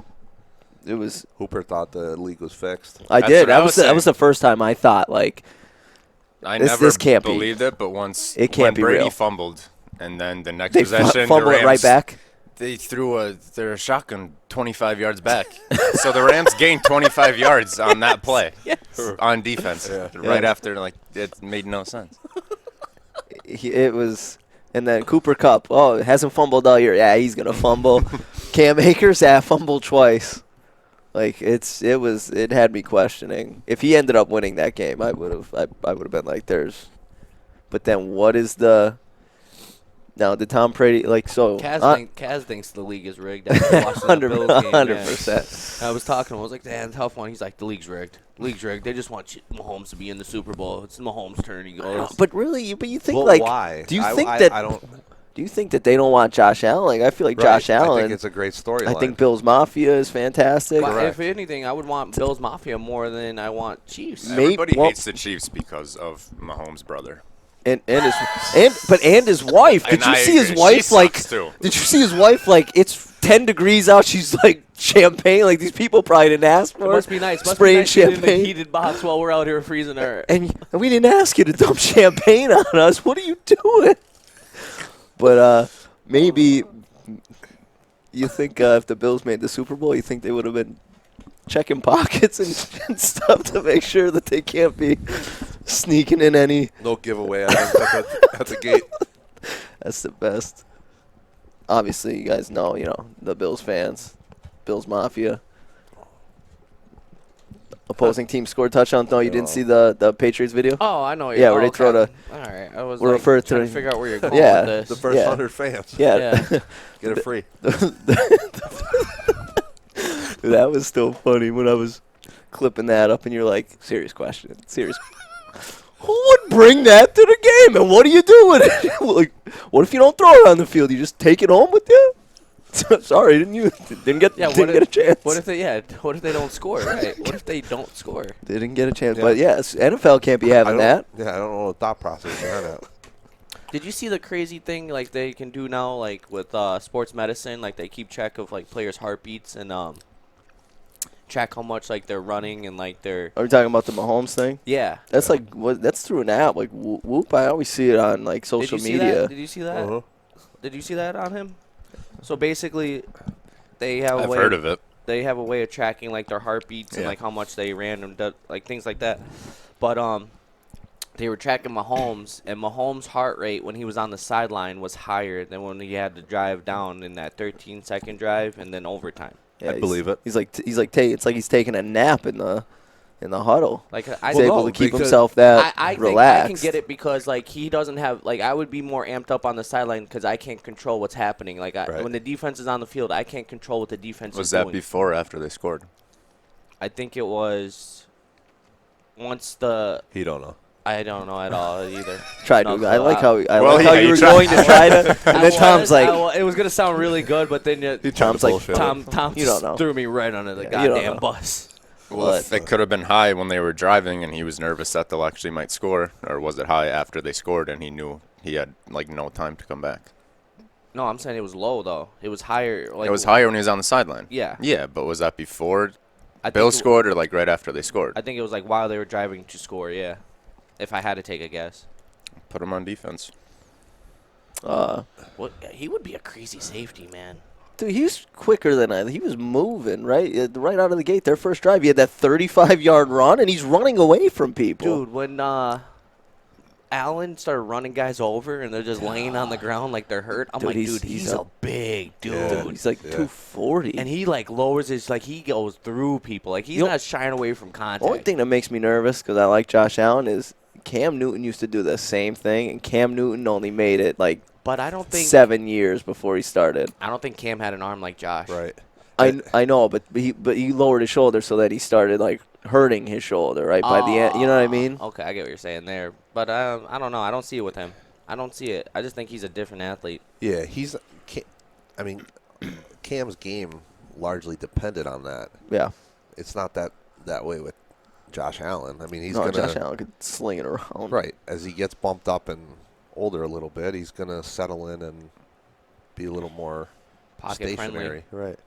It was. Hooper thought the league was fixed. I That's did. what I was That was saying. the first time I thought like I This- never this can't be. believed it, but once It can't when be Brady real. fumbled, and then the next they possession, fumble the it Rams, right back. They threw their shotgun 25 yards back, so the Rams gained 25 yards on that play on defense. Right Yeah. after, like, it made no sense. It was, and then Cooper Kupp. Oh, hasn't fumbled all year. Yeah, he's gonna fumble. Cam Akers, fumbled twice. Like it had me questioning. If he ended up winning that game, I would have been like, there's. But then what is the? Now did Tom Brady like so? Kaz thinks the league is rigged after watching that Bills game. 100%. I was talking to him. I was like, damn, tough one. He's like, the league's rigged. The league's rigged. They just want Mahomes to be in the Super Bowl. It's Mahomes' turn. He goes. But really, you think Well, like, why? do you I- think I- that? I don't. Do you think that they don't want Josh Allen? Like I feel like Right. Josh I Allen. think it's a great storyline. I think Bills Mafia is fantastic. But Correct. if anything, I would want Bills Mafia more than I want Chiefs. Everybody well- hates the Chiefs because of Mahomes' brother. And his wife. Did And you I see his agree. wife She like? sucks, too. Did you see his wife like? It's 10 degrees out. She's like champagne. Like these people probably didn't ask It for must be nice. Must be spraying nice sitting in the champagne. heated box while we're out here freezing our. And we didn't ask you to dump champagne on us. What are you doing? But maybe you think if the Bills made the Super Bowl, you think they would have been checking pockets and stuff to make sure that they can't be sneaking in any. no giveaway at the gate. That's the best. Obviously, you guys know, the Bills fans, Bills Mafia. Opposing team scored touchdown. No, you didn't see the Patriots video? Oh, I know. Yeah, where they throw the- All right, I was We're like, referred to trying to the- figure out where you're going Yeah, with this. The first Yeah. 100 fans. Yeah. Get it free. That was still funny when I was clipping that up, and you're like, serious question. Serious. Who would bring that to the game, and what do you do with it? Like, what if you don't throw it on the field? You just take it home with you? Sorry, didn't get a chance. What if they don't score? Right. What if they don't score? They didn't get a chance. Yeah. But yes, NFL can't be having that. Yeah, I don't know the thought process behind that. Did you see the crazy thing like they can do now, like with sports medicine? Like they keep track of like players' heartbeats and track how much like they're running and like their Are we talking about the Mahomes thing? yeah. That's like that's through an app, like Whoop. I always see it on like social Did you media. See that? Did you see that? Uh-huh. Did you see that on him? So basically, they have a I've way. heard of it. They have a way of tracking like their heartbeats and Yeah. like how much they ran and like things like that. But they were tracking Mahomes, and Mahomes' heart rate when he was on the sideline was higher than when he had to drive down in that 13-second drive and then overtime. Yeah, I believe it. It's like he's taking a nap in the huddle. Like He's I able no, to keep because himself that I think relaxed. I can get it because like he doesn't have like I would be more amped up on the sideline because I can't control what's happening. Like Right. when the defense is on the field, I can't control what the defense Was is that doing. before or after they scored? I think it was once the He don't know. I don't know at all either. Try No, to. I like so how Well, yeah, you you were tried. going to try to, and then Tom's like, it was gonna sound really good, but then Tom's like, Tom you just don't know. threw me right under the Yeah, you don't goddamn know. bus. Well, if it could have been high when they were driving and he was nervous that they'll actually might score, or was it high after they scored and he knew he had like no time to come back? No, I'm saying it was low though. It was higher. Like It was higher when he was on the sideline. Yeah. Yeah, but was that before I think Bill scored or like right after they scored? I think it was like while they were driving to score. Yeah, if I had to take a guess. Put him on defense. What he would be a crazy safety, man. dude, he was quicker than I. He was moving right out of the gate. Their first drive, he had that 35-yard run, and he's running away from people. Dude, when Allen started running guys over and they're just laying on the ground like they're hurt. I'm Dude, like, he's- dude, he's he's a- a big dude. Yeah. He's like Yeah. 240. And he like lowers his like he goes through people. Like he's You know- not shying away from contact. The only thing that makes me nervous, because I like Josh Allen, is Cam Newton used to do the same thing, and Cam Newton only made it like but I don't think 7 years before he started. I don't think Cam had an arm like Josh. Right. I know, but he lowered his shoulder so that he started like hurting his shoulder right by the end. You know what I mean? Okay, I get what you're saying there. But I don't know. I don't see it with him. I don't see it. I just think he's a different athlete. Yeah, I mean, Cam's game largely depended on that. Yeah. It's not that way with Josh Allen. I mean, he's No, gonna Josh Allen could sling it around. right as he gets bumped up and older a little bit, he's gonna settle in and be a little more Pocket stationary. friendly. Right.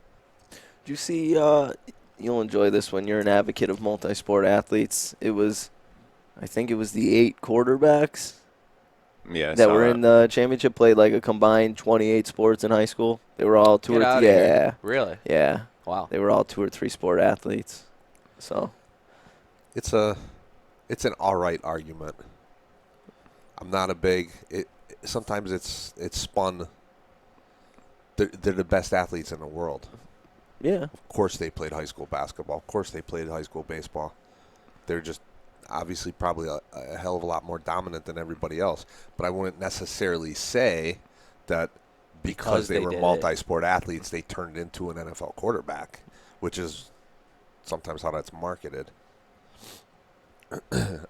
Did you see? You'll enjoy this one. You're an advocate of multi-sport athletes. I think it was the 8 quarterbacks Yeah. I that saw were in the championship played like a combined 28 sports in high school. They were all Get outta here. Really? yeah. Wow. They were all 2 or 3 sport athletes. So It's an all right argument. I'm not a big. Sometimes it's spun. They're the best athletes in the world. yeah, Of course, they played high school basketball. Of course, they played high school baseball. They're just obviously probably a hell of a lot more dominant than everybody else. But I wouldn't necessarily say that because they were did it. multi-sport athletes, they turned into an NFL quarterback, which is sometimes how that's marketed.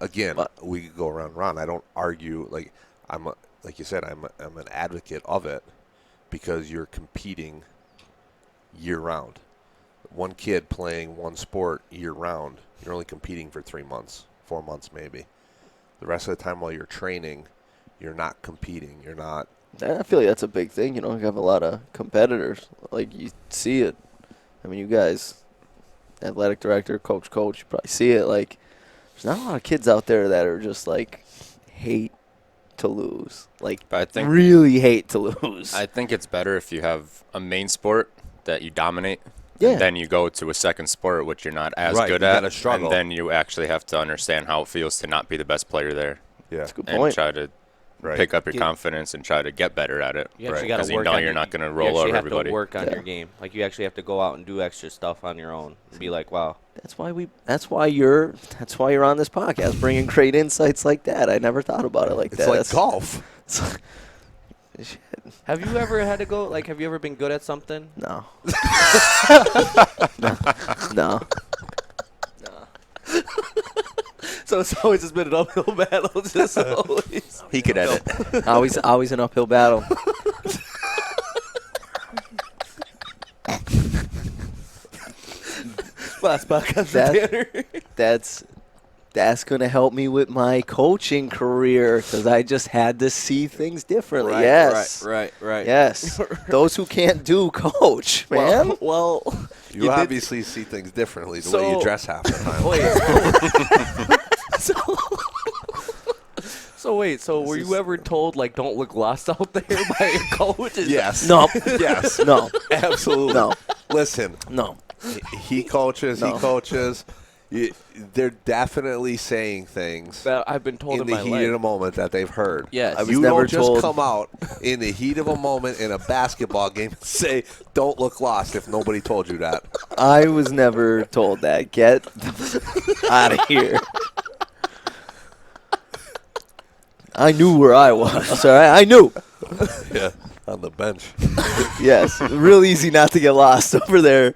Again, we could go around Ron. I don't argue like like you said. I'm an advocate of it because you're competing year round. One kid playing one sport year round, you're only competing for 3 months, 4 months maybe. The rest of the time while you're training, you're not competing. You're not. I feel like that's a big thing. You know, you have a lot of competitors. Like you see it. I mean, you guys, athletic director, coach, you probably see it. Like, there's not a lot of kids out there that are just like hate to lose. Like, But I think really hate to lose. I think it's better if you have a main sport that you dominate. Yeah. And then you go to a second sport which you're not as Right, good you at. gotta struggle. And then you actually have to understand how it feels to not be the best player there. Yeah. That's a good And point. try to Right. pick up your Get- confidence and try to get better at it. You actually got Because to you work know on you're your- not going to you roll actually over have everybody. to work on Yeah. your game. Like you actually have to go out and do extra stuff on your own. And be like, wow. That's why you're on this podcast, bringing great insights like that. I never thought about it like It's that. like That's- golf. it's like- shit. Have you ever had to go? Like, have you ever been good at something? No. No. So it's always just been an uphill battle. Just always. He could edit. Always an uphill battle. Last podcast That's going to help me with my coaching career because I just had to see things differently. Right, yes. Right. Yes. Those who can't do coach, man. Well, You obviously see things differently the way you So- dress half the time. wait. So wait. So were you ever told like don't look lost out there by your coach? Is Yes. No. Yes. No. Absolutely. No. Listen, No. he coaches. No. He coaches. They're definitely saying things that I've been told in in the my heat life. of the moment that they've heard. Yes. I was You never don't just told- come out in the heat of a moment in a basketball game and say, "Don't look lost." If nobody told you that, I was never told that. Get out of here. I knew where I was. All right? I knew. yeah, on the bench. Yes. Real easy not to get lost over there.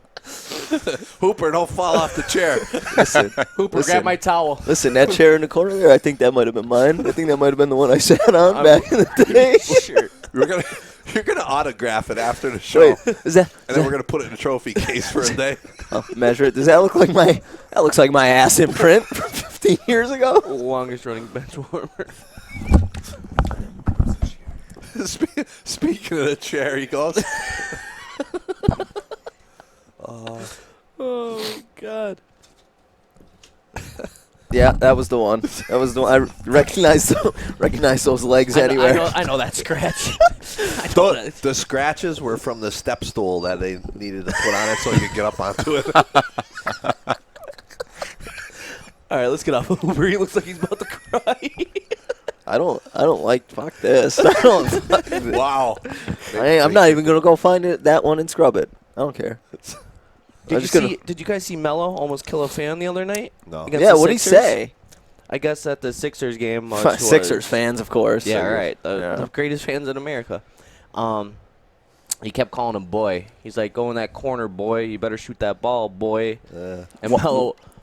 Hooper, don't fall off the chair. Listen. Hooper, listen. grab my towel. Listen, that chair in the corner there, I think that might have been mine. I think that might have been the one I sat on back in the day. Sure. You're gonna autograph it after the show, Wait, is that? and then we're gonna put it in a trophy case for a day. I'll measure it. Does that look like my? That looks like my ass imprint from 15 years ago. Longest running bench warmer. Speaking of the chair, he goes. Oh God. Yeah, that was the one. That was the one. I recognized those legs anywhere. I know that scratch. I know that. The scratches were from the step stool that they needed to put on it so you could get up onto it. All right, let's get off of Hooper. He looks like he's about to cry. I don't like. Fuck this. I don't. Fuck this. Wow. I'm not even gonna go find that one and scrub it. I don't care. Did you guys see Melo almost kill a fan the other night? No. Against Yeah. the What'd he Sixers? say? I guess at the Sixers game. Sixers fans, of course. Yeah, right. The Yeah. greatest fans in America. He kept calling him boy. He's like, go in that corner, boy. You better shoot that ball, boy. And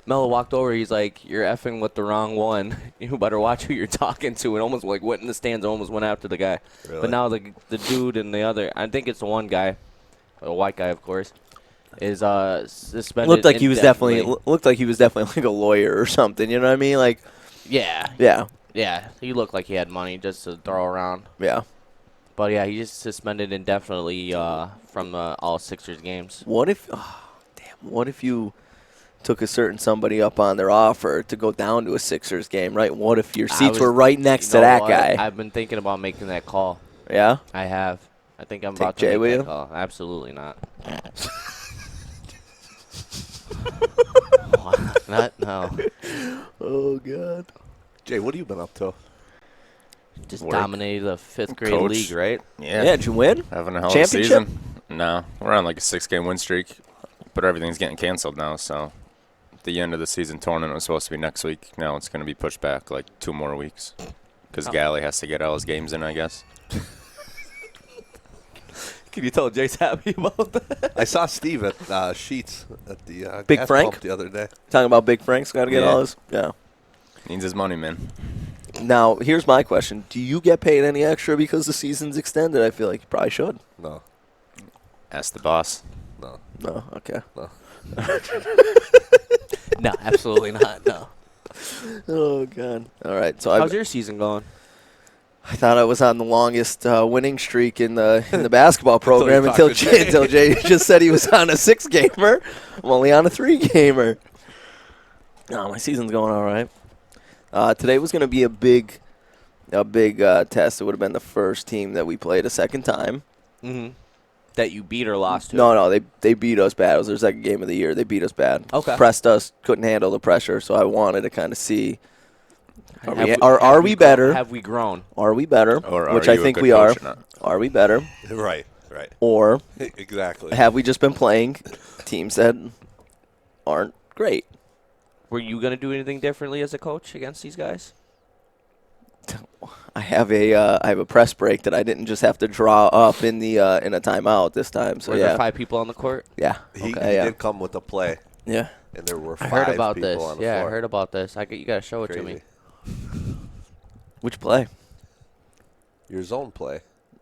Melo walked over. He's like, you're effing with the wrong one. You better watch who you're talking to. And almost like went in the stands and almost went after the guy. Really? But now the dude and the other, I think it's the one guy, a white guy, of course, is suspended. Looked like he was definitely indefinitely. like a lawyer or something. You know what I mean? Like, Yeah. yeah, Yeah. He looked like he had money just to throw around. yeah. But yeah, he just suspended indefinitely from all Sixers games. What if, what if you took a certain somebody up on their offer to go down to a Sixers game, right? What if your seats were right next to that guy? I've been thinking about making that call. Yeah? I have. I think I'm Take about Jay to with make you? that call. Absolutely not. No. Oh, God. Jay, what have you been up to? Just Work. dominated the fifth grade Coach. league, right? Yeah, did you win? Having a hell of a Championship? season. No, we're on like a 6-game win streak, but everything's getting canceled now. So the end of the season tournament was supposed to be next week. Now it's going to be pushed back like 2 more weeks because Galley has to get all his games in, I guess. Can you tell Jay's happy about that? I saw Steve at Sheets at the Big gas Frank? pump the other day. Talking about Big Frank's got to get Yeah. all his. Yeah. Needs his money, man. Now, here's my question. Do you get paid any extra because the season's extended? I feel like you probably should. No, Ask the boss. no. No, okay. No, absolutely not. No. Oh, God. All right. So How's your season going? I thought I was on the longest winning streak in the basketball program until Jay just said he was on a 6-gamer. I'm only on a 3-gamer. No, my season's going all right. Today was going to be a big test. It would have been the first team that we played a second time. Mm-hmm. That you beat or lost to? No, they beat us bad. It was their second game of the year. They beat us bad. Okay. Pressed us, couldn't handle the pressure, so I wanted to kind of see Have we better? Have we grown? Are we better? Or Which are I you a think good we are. coach or not? Are we better? Right. Or Exactly. have we just been playing teams that aren't great? Were you going to do anything differently as a coach against these guys? I have a press break that I didn't just have to draw up in a timeout this time. So Were yeah, there 5 people on the court? yeah, He okay, yeah, did come with a play, yeah. and there were I 5 heard about people this. on the Yeah, floor. I heard about this. You got to show it to me. Crazy. Which play Your zone play.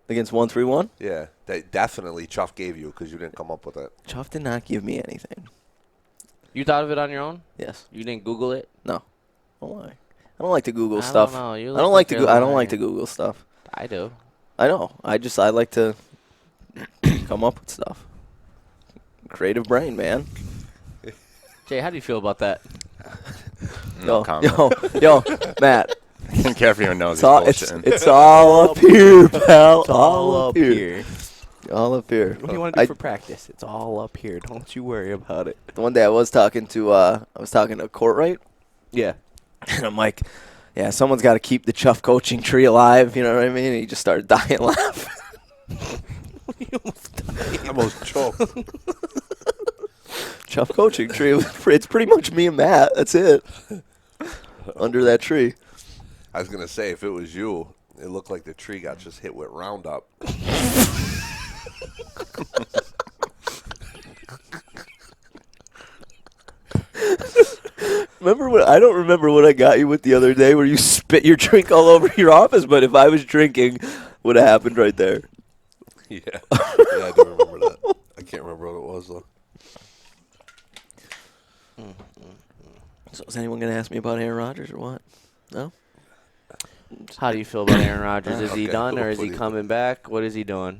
against 1-3-1? Yeah, that definitely Chuff gave you because you didn't come up with it. Chuff did not give me anything. You thought of it on your own? Yes, You didn't Google it? no, don't lie. I don't like to Google I stuff. don't know. You I look don't like like to. you're I don't like lying. to Google stuff. I do. I know. I like to come up with stuff. Creative brain, man. Jay, how do you feel about that? No comment. yo, Matt. I think everyone knows It's he's all, bullshitting. it's all up here, pal. It's all up here. All up here. What do you want to do for practice? It's all up here. Don't you worry about it. The one day I was talking to Courtright, Yeah. and I'm like, yeah, someone's got to keep the Chuff coaching tree alive. You know what I mean? And he just started dying laughing. I almost choked. Chuff coaching tree. It's pretty much me and Matt. That's it. Under that tree. I was gonna say if it was you, it looked like the tree got just hit with Roundup. I don't remember what I got you with the other day where you spit your drink all over your office, but if I was drinking, would have happened right there. Yeah, I do remember that. I can't remember what it was though. So is anyone going to ask me about Aaron Rodgers or what? No? How do you feel about Aaron Rodgers? Is he Okay, done or is what he do you coming back? What is he doing?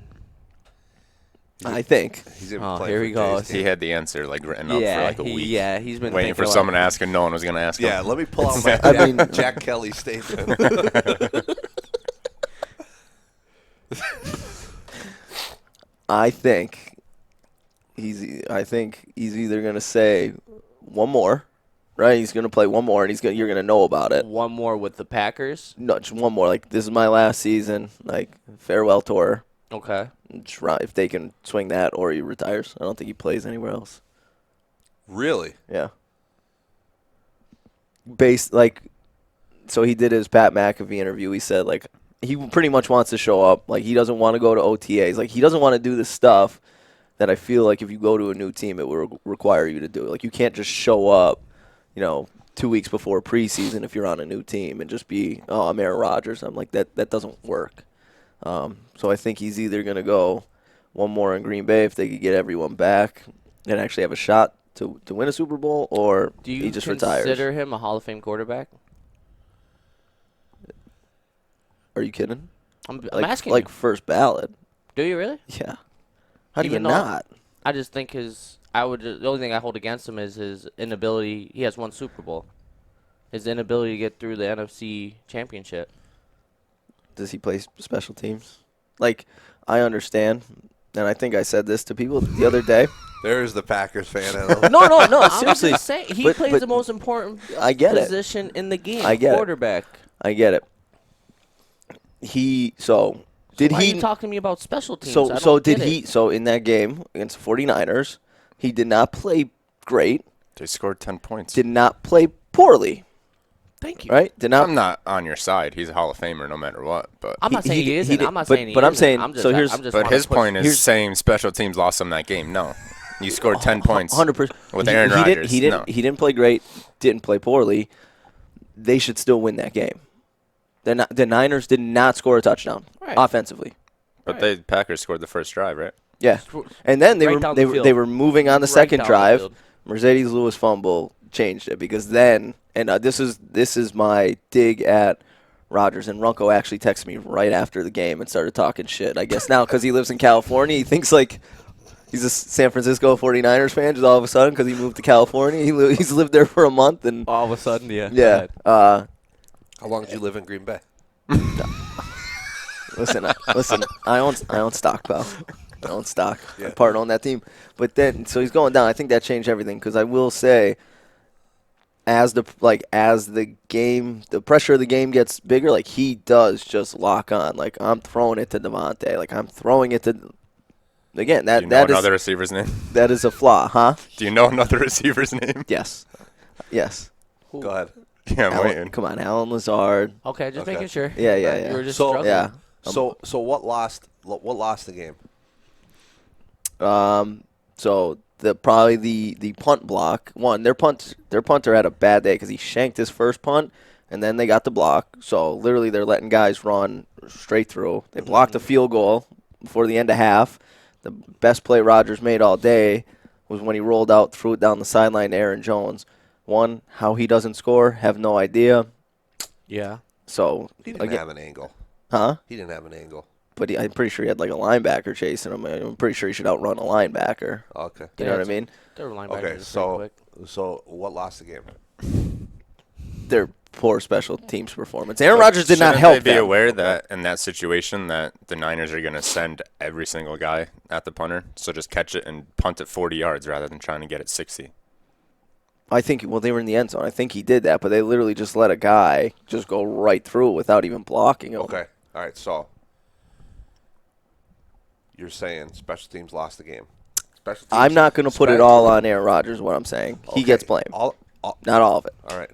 I think. He's even Oh, playing here for he Jay's goes. team. He had the answer like written up for like a week. Yeah, he's been Waiting for thinking someone to like- ask him. No one was going to ask him. Yeah, let me pull out my I mean- Jack Kelly statement. I think he's either going to say one more right? He's going to play one more, and you're going to know about it. One more with the Packers. No, just one more. Like, this is my last season. Like, farewell tour. Okay. If they can swing that, or he retires. I don't think he plays anywhere else. Really? Yeah. So he did his Pat McAfee interview. He said, like, he pretty much wants to show up. Like, he doesn't want to go to OTAs. Like, he doesn't want to do the stuff that I feel like if you go to a new team, it will require you to do. Like, you can't just show up, 2 weeks before preseason if you're on a new team and just be, oh, I'm Aaron Rodgers. I'm like, that doesn't work. So I think he's either going to go one more in Green Bay if they could get everyone back and actually have a shot to win a Super Bowl, or Do you he just retires. consider him a Hall of Fame quarterback? Are you kidding? I'm Like, asking you. first ballot. Do you really? Yeah. How do you Even though- not? I just think the only thing I hold against him is his inability. He has one Super Bowl. His inability to get through the NFC Championship. Does he play special teams? Like, I understand, and I think I said this to people the other day. There's the Packers fan. No, seriously. I'm just saying, he But- plays but the most important I get it. position in the game. I get it. quarterback. I get it. Did Why are he you talking to me about special teams? I So don't did get he? it. So in that game against the 49ers, he did not play great. They scored 10 points. Did not play poorly. Thank you. Right? Did not. I'm not on your side. He's a Hall of Famer no matter what. But I'm not saying he isn't. did- I'm not but- saying he but I'm isn't. saying- I'm just, so here's- I'm just but wanna his push- point is here's- saying special teams lost him that game. No, you scored 10 points 100%. with Aaron he Rodgers. He didn't. No. He didn't play great. Didn't play poorly. They should still win that game. The Niners did not score a touchdown Right. offensively. But the Packers scored the first drive, right? Yeah, and then Right down the field. they were moving on the Right second down the drive. field. Mercedes Lewis fumble changed it because then, and this is my dig at Rodgers, and Runko actually texted me right after the game and started talking shit. I guess now because he lives in California, he thinks like he's a San Francisco 49ers fan just all of a sudden because he moved to California. He's lived there for a month and All of a sudden, yeah. Go yeah. ahead. How long did you live in Green Bay? Listen. I own stock, pal. I own stock. Yeah. I'm part on that team. But then, so he's going down. I think that changed everything because I will say, as the pressure of the game gets bigger, like he does just lock on. Like I'm throwing it to Devontae. Like I'm throwing it to. Again, Do you know another receiver's name? that is a flaw, huh? Do you know another receiver's name? Yes. Go ahead. Yeah, I'm waiting. Come on, Alan Lazard. Okay, just Okay. making sure. Yeah. You were just So- struggling. Yeah. So what lost the game? So the punt block. One, their punter had a bad day because he shanked his first punt, and then they got the block. So literally, they're letting guys run straight through. They blocked a field goal before the end of half. The best play Rodgers made all day was when he rolled out, threw it down the sideline to Aaron Jones. One, how he doesn't score, have no idea. Yeah. So He didn't again, have an angle. huh? He didn't have an angle. But I'm pretty sure he had like a linebacker chasing him. I'm pretty sure he should outrun a linebacker. Okay. You know what I mean? They were linebackers. Okay. pretty So quick. what lost the game? Their poor special teams performance. Aaron Rodgers did not Shouldn't help they be them. aware that in that situation that the Niners are going to send every single guy at the punter? So just catch it and punt it 40 yards rather than trying to get it 60. I think, well, they were in the end zone. I think he did that, but they literally just let a guy just go right through it without even blocking him. Okay. All right. So you're saying special teams lost the game. Special teams, I'm not going to put it all on Aaron Rodgers, what I'm saying. He Okay. gets blamed. All Not all of it. right.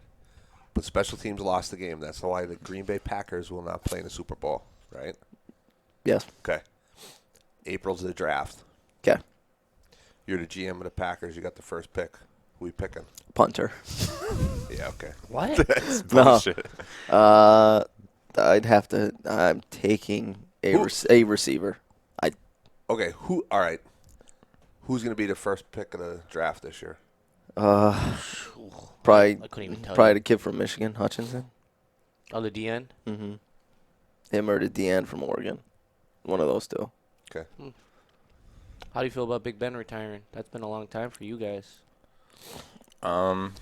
But special teams lost the game. That's why the Green Bay Packers will not play in the Super Bowl, right? Yes. Okay. April's the draft. Okay. You're the GM of the Packers. You got the first pick. Who you picking? Punter. Yeah, okay. What? That's No. bullshit. I'd have to. I'm taking a receiver. Okay, all right. Who's going to be the first pick of the draft this year? Probably I couldn't even tell probably you. the kid from Michigan, Hutchinson. Oh, the DN? Mm-hmm. Him or the DN from Oregon. One of those two. Okay. How do you feel about Big Ben retiring? That's been a long time for you guys. I'm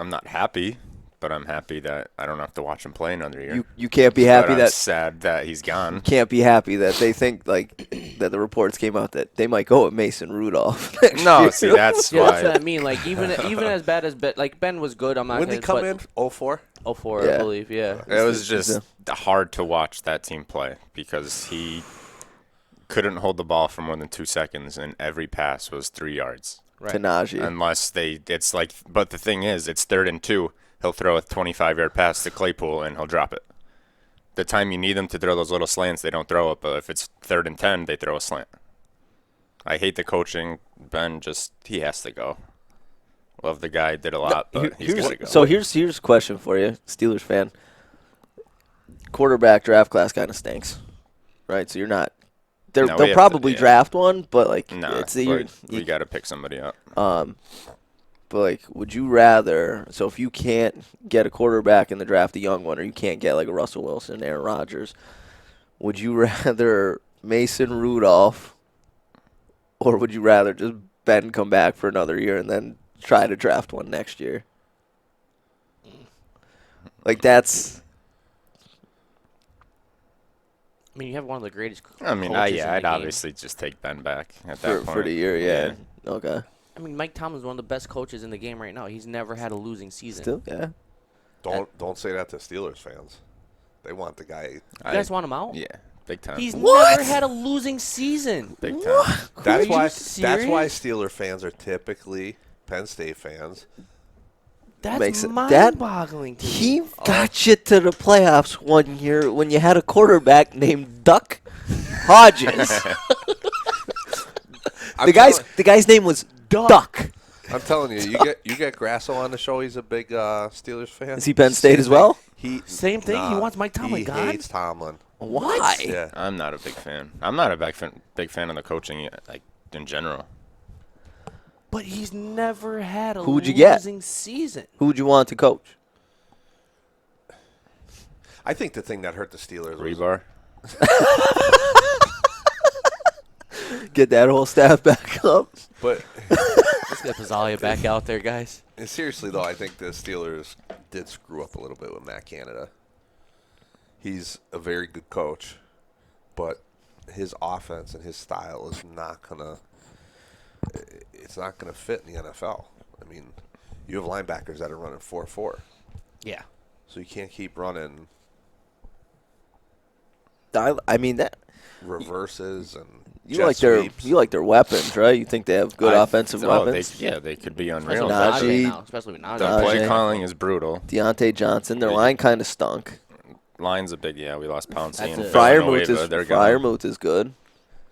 not happy, but I'm happy that I don't have to watch him play another year. You can't be happy But I'm that sad that he's gone. can't be happy that they think like that the reports came out that they might go with Mason Rudolph. No, see, that's Yeah, that's why. what I mean. Like even as bad as Ben was good. I'm not. When did he come in? 04? 04, Yeah. I believe. Yeah. It was just hard to watch that team play because he couldn't hold the ball for more than 2 seconds, and every pass was 3 yards. Right. To Najee. Unless it's like, but the thing is, it's 3rd and 2. He'll throw a 25-yard pass to Claypool, and he'll drop it. The time you need them to throw those little slants, they don't throw it. But if it's 3rd and 10, they throw a slant. I hate the coaching. Ben he has to go. Love the guy, did a lot, but he's got to go. So here's a question for you, Steelers fan. Quarterback draft class kind of stinks, right? So you're not. No, we They'll have to- probably yeah. draft one, but like No, it's you we got to pick somebody up. But like, would you rather? So if you can't get a quarterback in the draft, a young one, or you can't get like a Russell Wilson, Aaron Rodgers, would you rather Mason Rudolph, or would you rather just Ben come back for another year and then try to draft one next year? Like that's. I mean, you have one of the greatest. I mean, coaches in yeah, the I'd game. obviously just take Ben back at that point. For the year, yeah. Okay. I mean, Mike Tomlin's one of the best coaches in the game right now. He's never had a losing season. Still, yeah. Don't say that to Steelers fans. They want the guy. You guys want him out? Yeah, big time. He's What? never had a losing season. Big time. That's you why. serious? That's why Steeler fans are typically Penn State fans. Makes That's it- mind-boggling to He me. got you to the playoffs one year when you had a quarterback named Duck Hodges. I'm the guy's name was Duck. I'm telling you, you get Grasso on the show. He's a big Steelers fan. Is he Penn State as well? Same thing? He wants Mike Tomlin He gone? hates Tomlin. Why? Yeah. I'm not a big fan. I'm not a big fan of the coaching, like in general. But he's never had a Who would you get? losing season. Who would you want to coach? I think the thing that hurt the Steelers was Rebar. Get that whole staff back up. But Let's get Pizzalia back out there, guys. seriously though, I think the Steelers did screw up a little bit with Matt Canada. He's a very good coach, but his offense and his style is not gonna. It's not gonna fit in the NFL. I mean, you have linebackers that are running 4-4, Yeah. so you can't keep running I mean that reverses and you jet sweeps. like their weapons, right? You think they have good offensive weapons? They could be Especially unreal. with Najee. Najee now. Especially with Najee. The play Najee. calling is brutal. Deontay Johnson, their line kind of stunk. Line's a big, we lost Pouncey That's and it. Fryermuth is good.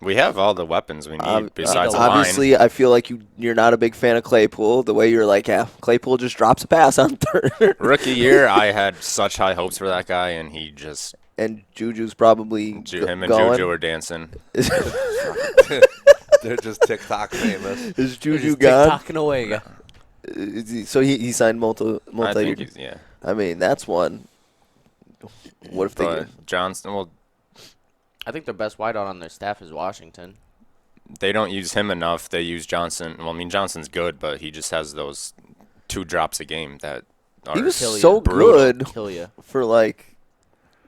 We have all the weapons we need besides the Obviously, line. I feel like you're not a big fan of Claypool. The way you're like, yeah, Claypool just drops a pass on third. Rookie year, I had such high hopes for that guy, and he just And Juju's probably him and going. Juju are dancing. They're just TikTok famous. Is Juju Just gone? tick-tocking away. So he signed multi. I think he's I mean, that's one. What if they? But Johnson, well, I think the best wideout on their staff is Washington. they don't use him enough. They use Johnson. Well, I mean, Johnson's good, but he just has those 2 drops a game that are He was Kill ya. so brutal. good Kill you. for like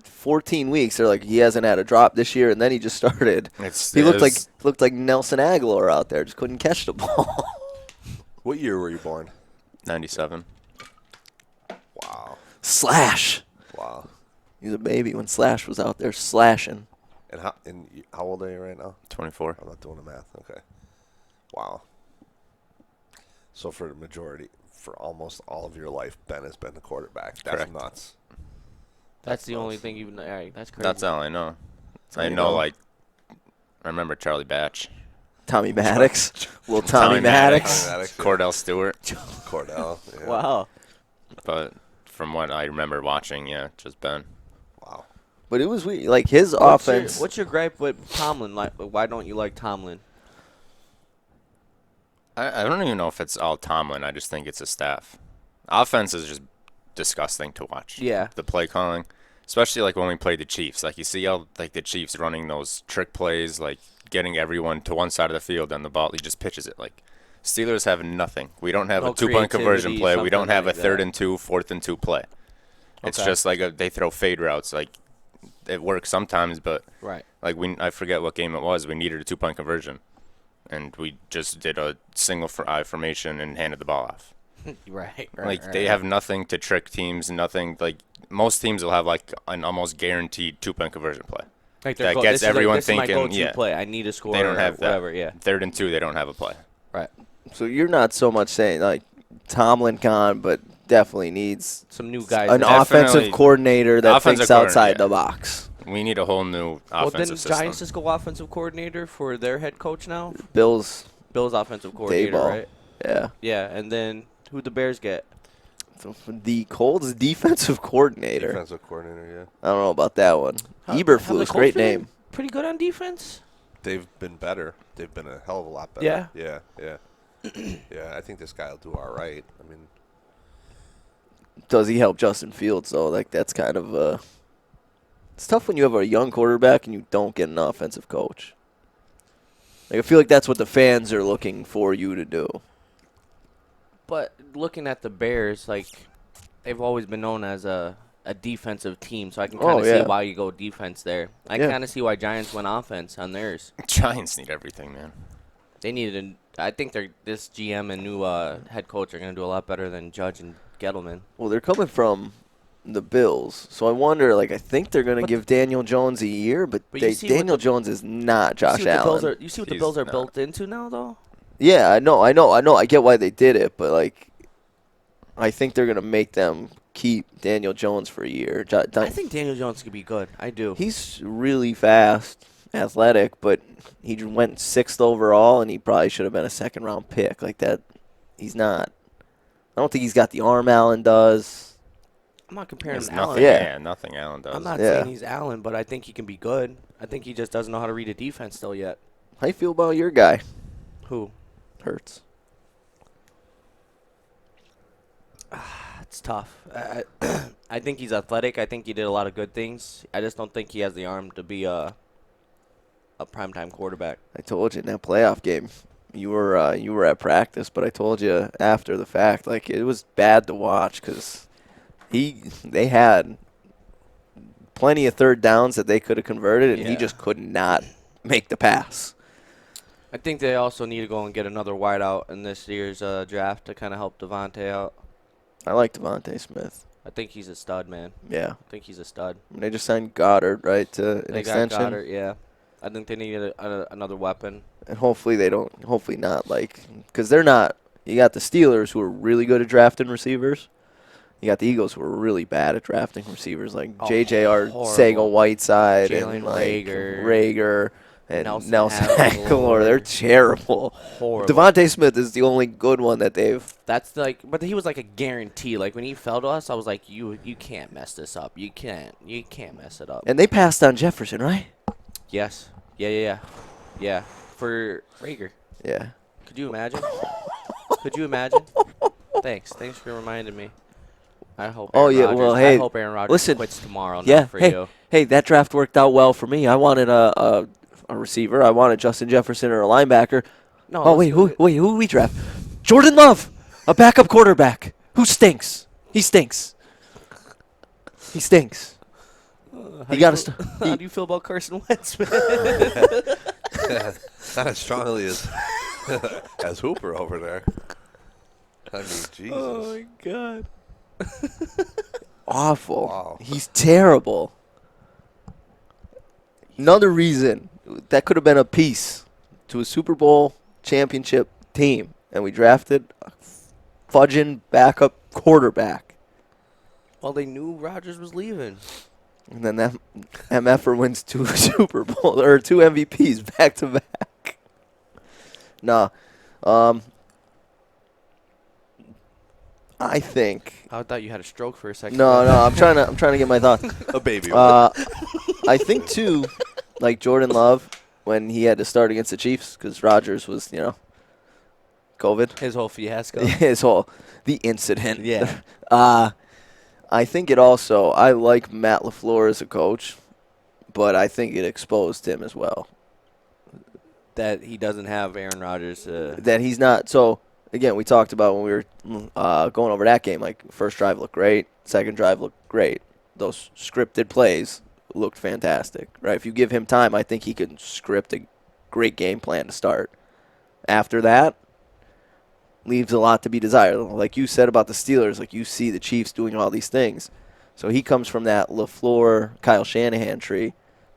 14 weeks. They're like, he hasn't had a drop this year, and then he just started. He looked like Nelson Aguilar out there, just couldn't catch the ball. What year were you born? 97. Wow. Slash. Wow. He was a baby when Slash was out there slashing. And how old are you right now? 24. I'm not doing the math. Okay. Wow. So for almost all of your life, Ben has been the quarterback. That's Correct. nuts. That's the only thing you've. That's crazy. That's all I know. all I you know, know. like, I remember Charlie Batch, Tommy Maddox. Well, Tommy Maddox. Tommy Maddox, yeah. Cordell Stewart. Cordell. Yeah. Wow. But from what I remember watching, just Ben. Wow. But it was weird. Like, his offense. What's your gripe with Tomlin? Like, why don't you like Tomlin? I don't even know if it's all Tomlin. I just think it's a staff. Offense is just disgusting to watch. Yeah. The play calling, especially like when we played the Chiefs. Like you see how like the Chiefs running those trick plays, like getting everyone to one side of the field and the ball, he just pitches it like Steelers have nothing. We don't have No a two-point conversion creativity, play. We don't something have like a 3rd that. and 2, 4th and 2 play. It's Okay. just like they throw fade routes. Like it works sometimes, but Right. like I forget what game it was. We needed a 2-point conversion, and we just did a single eye formation and handed the ball off. Right. Like they have nothing to trick teams. Nothing like most teams will have like an almost guaranteed 2-point conversion play. Like that gets everyone this is my thinking, go-to yeah. play. I need to score. They don't or have that. whatever. Yeah. 3rd and 2, they don't have a play. Right. So you're not so much saying like Tomlin gone, but definitely needs Some new guys. an in. Definitely. offensive coordinator that Offensive thinks outside coordinator, the box. We need a whole new Well, offensive didn't system. Giants just go offensive coordinator for their head coach now? Bills, Bill's offensive coordinator, Dayball. right? Yeah. Yeah, and then who'd the Bears get? The Colts defensive coordinator. Defensive coordinator, yeah. I don't know about that one. Have the Eberflus, Colts great been name. Pretty good on defense. They've been better. They've been a hell of a lot better. Yeah? Yeah, yeah. Yeah, I think this guy will do all right. I mean, Does he help Justin Fields though? Like that's kind of it's tough when you have a young quarterback and you don't get an offensive coach. Like I feel like that's what the fans are looking for you to do. But looking at the Bears, like they've always been known as a defensive team, so I can kind of yeah. see why you go defense there. I Yeah. kind of see why Giants went offense on theirs. Giants need everything, man. They needed. I think this GM and new head coach are going to do a lot better than Judge and Gettleman. Well, they're coming from the Bills, so I wonder. Like I think they're going to But- give Daniel Jones a year, but But you see what Daniel the- Jones is not Josh you see what the Bills Allen. are, you see what the He's Bills are not. built into now, though. Yeah, I know. I get why they did it, but like, I think they're gonna make them keep Daniel Jones for a year. I think Daniel Jones could be good. I do. He's really fast, athletic, but he went 6th overall, and he probably should have been a 2nd-round pick. Like that, he's not. I don't think he's got the arm Allen does. I'm not comparing There's him to Allen. nothing. Yeah. Yeah, nothing Allen does. I'm not Yeah. saying he's Allen, but I think he can be good. I think he just doesn't know how to read a defense still yet. How you feel about your guy, Who? Hurts? It's tough. I think he's athletic. I think he did a lot of good things. I just don't think he has the arm to be a primetime quarterback. I told you in that playoff game. You were at practice, but I told you after the fact, like it was bad to watch because they had plenty of 3rd downs that they could have converted, and he Yeah. just could not make the pass. I think they also need to go and get another wideout in this year's draft to kind of help Devontae out. I like Devontae Smith. I think he's a stud, man. Yeah, I think he's a stud. they just signed Goddard right to an They extension, got Goddard, yeah. I think they need another weapon. and hopefully not like because they're not. You got the Steelers who are really good at drafting receivers. You got the Eagles who are really bad at drafting receivers, like Oh, J.J. horrible. Arcega-Whiteside Jalen and like Reagor. Rager and Nelson Nelson Aguilar. Aguilar. They're terrible. Horrible. Devontae Smith is the only good one that they've. That's but he was like a guarantee. Like when he fell to us, I was like, you can't mess this up. You can't mess it up. And they passed on Jefferson, right? Yes. Yeah. Yeah. For Rager. Yeah. Could you imagine? Could you imagine? Thanks for reminding me. I hope. Oh, Aaron yeah, Rodgers, well, hey, I hope Aaron Rodgers listen, quits tomorrow. Yeah. Not for Hey, you. hey, that draft worked out well for me. I wanted a receiver. I wanted Justin Jefferson or a linebacker. No. Oh wait, who we draft? Jordan Love, a backup quarterback who stinks. He stinks. He stinks. He got to. How do you feel about Carson Wentz, man? not as strongly as as Hooper over there. I mean, Jesus. Oh my God. Awful. Wow. He's terrible. Another reason that could have been a piece to a Super Bowl championship team, and we drafted a fudging backup quarterback. Well, they knew Rodgers was leaving. And then that MFer wins 2 Super Bowl or 2 MVPs back to back. Nah. I think. I thought you had a stroke for a second. No, I'm trying to get my thoughts. A baby. I think too, like Jordan Love when he had to start against the Chiefs because Rodgers was, COVID. His whole fiasco. The incident. Yeah. I think it also. I like Matt LaFleur as a coach, but I think it exposed him as well. That he doesn't have Aaron Rodgers. that he's not. So, again, we talked about when we were going over that game, like, first drive looked great, second drive looked great. Those scripted plays looked fantastic, right? If you give him time, I think he can script a great game plan to start. After that, leaves a lot to be desired. Like you said about the Steelers, like you see the Chiefs doing all these things. So he comes from that LaFleur, Kyle Shanahan tree.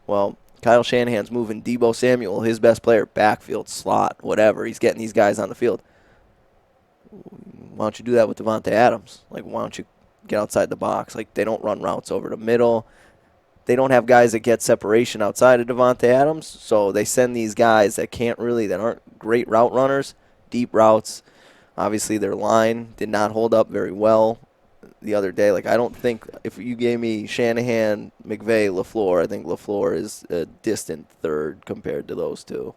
Well, Kyle Shanahan's moving Deebo Samuel, his best player, backfield, slot, whatever. He's getting these guys on the field. Why don't you do that with Devontae Adams? Like, why don't you get outside the box? Like, they don't run routes over the middle. They don't have guys that get separation outside of Devontae Adams, so they send these guys that aren't great route runners, deep routes. Obviously, their line did not hold up very well the other day. Like, I don't think if you gave me Shanahan, McVay, LaFleur, I think LaFleur is a distant third compared to those two.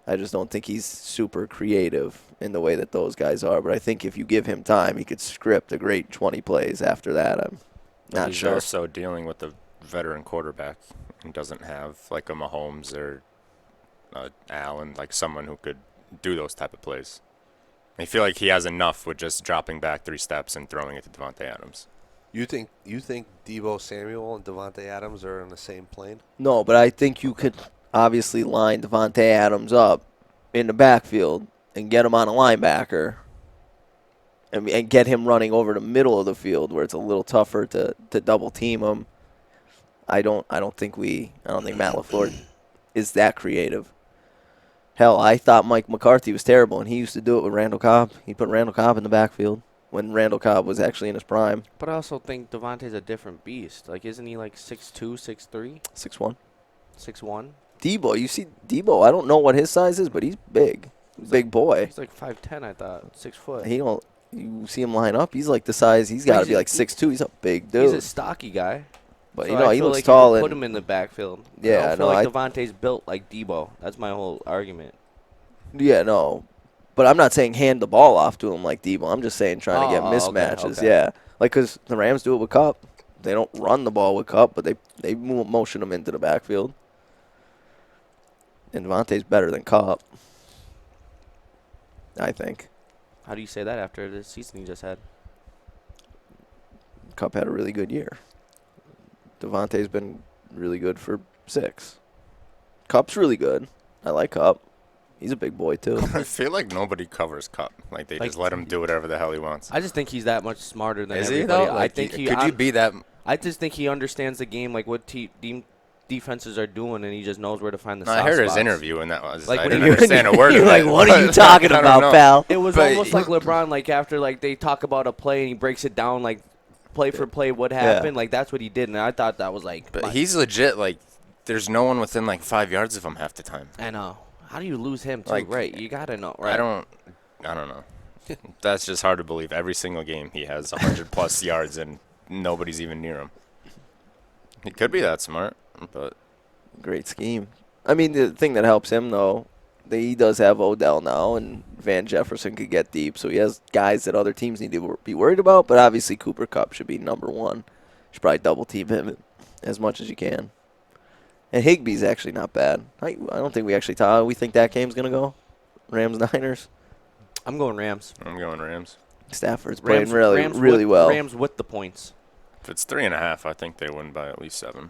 I just don't think he's super creative in the way that those guys are. But I think if you give him time, he could script a great 20 plays after that. I'm not He's sure. also dealing with a veteran quarterback and doesn't have like a Mahomes or Allen, like someone who could do those type of plays. I feel like he has enough with just dropping back 3 steps and throwing it to Devontae Adams. You think Deebo Samuel and Devontae Adams are on the same plane? No, but I think you could obviously line Devontae Adams up in the backfield and get him on a linebacker and get him running over the middle of the field where it's a little tougher to double team him. I don't think Matt LaFleur is that creative. Hell, I thought Mike McCarthy was terrible, and he used to do it with Randall Cobb. He put Randall Cobb in the backfield when Randall Cobb was actually in his prime. But I also think Devontae's a different beast. Like, isn't he like 6'2", 6'3", 6'1". 6'1"? Debo, you see Debo, I don't know what his size is, but he's big. Big boy. He's like 5'10", I thought. 6 foot. You see him line up, he's like the size, he's got to be like 6'2". He's a big dude. He's a stocky guy. But, So I he feel looks like tall. You could put him in the backfield. Yeah, I don't feel no, like Devontae's built like Debo. That's my whole argument. Yeah, no. But I'm not saying hand the ball off to him like Debo. I'm just saying trying to get mismatches. Okay. Yeah. Like, because the Rams do it with Cup. They don't run the ball with Cup, but they motion him into the backfield. And Devontae's better than Cup, I think. How do you say that after the season he just had? Cup had a really good year. Devontae's been really good for 6. Cup's really good. I like Cup. He's a big boy, too. I feel like nobody covers Cup. Like, they just let him do whatever the hell he wants. I just think he's that much smarter than Is everybody. he, though? Like, I think could you be that? I just think he understands the game, like what defenses are doing, and he just knows where to find the soft I heard his spots. interview, and that was Like, I when didn't you- understand a word You're of like, it. what are you but talking I don't about, know. pal? It was But almost like LeBron, like after like they talk about a play and he breaks it down like play for play what happened. Like that's what he did, and I thought that was like. But he's legit. Like, there's no one within like 5 yards of him half the time. I know. How do you lose him too? Like, Right, you gotta know. Right. I don't know. That's just hard to believe. Every single game he has 100+ yards and nobody's even near him. He could be that smart, but Great scheme. I mean, the thing that helps him, though, he does have Odell now, and Van Jefferson could get deep, so he has guys that other teams need to be worried about, but obviously Cooper Kupp should be number 1. You should probably double-team him as much as you can. And Higbee's actually not bad. I don't think we actually thought how we think that game's going to go. Rams-Niners. I'm going Rams. I'm going Rams. Stafford's playing really well. Rams with the points. If it's 3.5, I think they win by at least 7.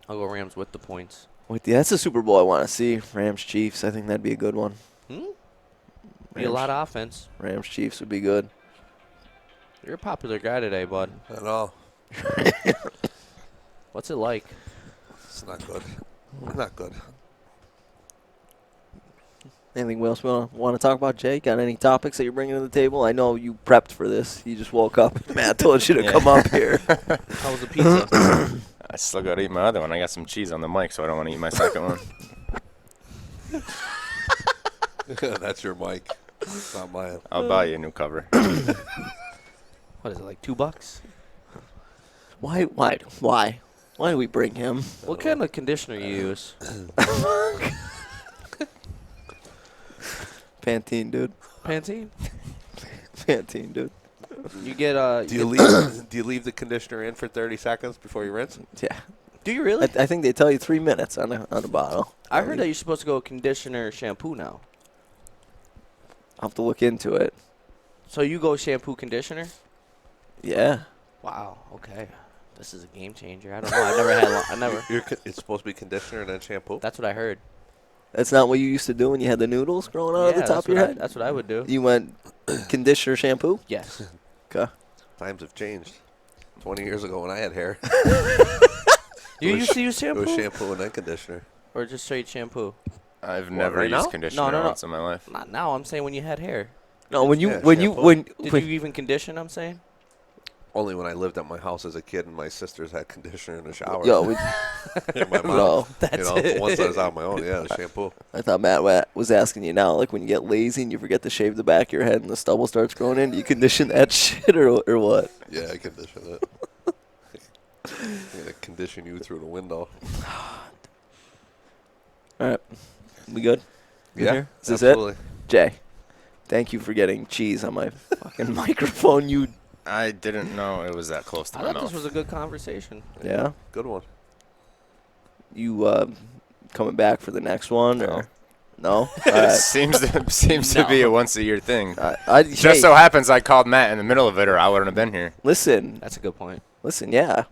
I'll go Rams with the points. That's the Super Bowl I want to see. Rams-Chiefs. I think that'd be a good one. Be a lot of offense. Rams-Chiefs would be good. You're a popular guy today, bud. I know. What's it like? It's not good. Not good. Anything else we want to talk about, Jay? Got any topics that you're bringing to the table? I know you prepped for this. You just woke up and Matt told you to come up here. How was the pizza? I still got to eat my other one. I got some cheese on the mic, so I don't want to eat my second one. That's your mic. It's not mine. I'll buy you a new cover. What is it, like $2? Why do we bring him? What kind of conditioner you use? Pantene, dude. Pantene? Pantene, dude. You get Do you leave the conditioner in for 30 seconds before you rinse? Yeah. Do you really? I think they tell you 3 minutes on a bottle. I heard that you're supposed to go conditioner shampoo now. I'll have to look into it. So you go shampoo conditioner? Yeah. Wow. Okay. This is a game changer. I don't know. I never had. I never. It's supposed to be conditioner and then shampoo. That's what I heard. That's not what you used to do when you had the noodles growing out of the top of your head? That's what I would do. You went conditioner shampoo? Yes. Okay. Times have changed. 20 years ago when I had hair, You used to use it shampoo? was shampoo and then conditioner. Or just straight shampoo? I've never right used now? conditioner No. once in my life. Not now. I'm saying when you had hair. No, when you Yeah, when you shampoo. when, Did when you even condition? I'm saying. Only when I lived at my house as a kid and my sisters had conditioner in the shower. yo, we, And my mom, no, That's the ones I was on my own, yeah, the shampoo. I thought Matt was asking you now, like when you get lazy and you forget to shave the back of your head and the stubble starts growing in, do you condition that shit or what? Yeah, I condition it. I'm gonna condition you through the window. All right, we good? Good Yeah, here? Is this absolutely. it? Jay, thank you for getting cheese on my fucking microphone. You I didn't know it was that close to I my thought mouth. this was a good conversation. yeah? Good one. You coming back for the next one or no? All It right. seems to be a once a year thing. Hey, Just so happens I called Matt in the middle of it, or I wouldn't have been here. listen, That's a good point. yeah.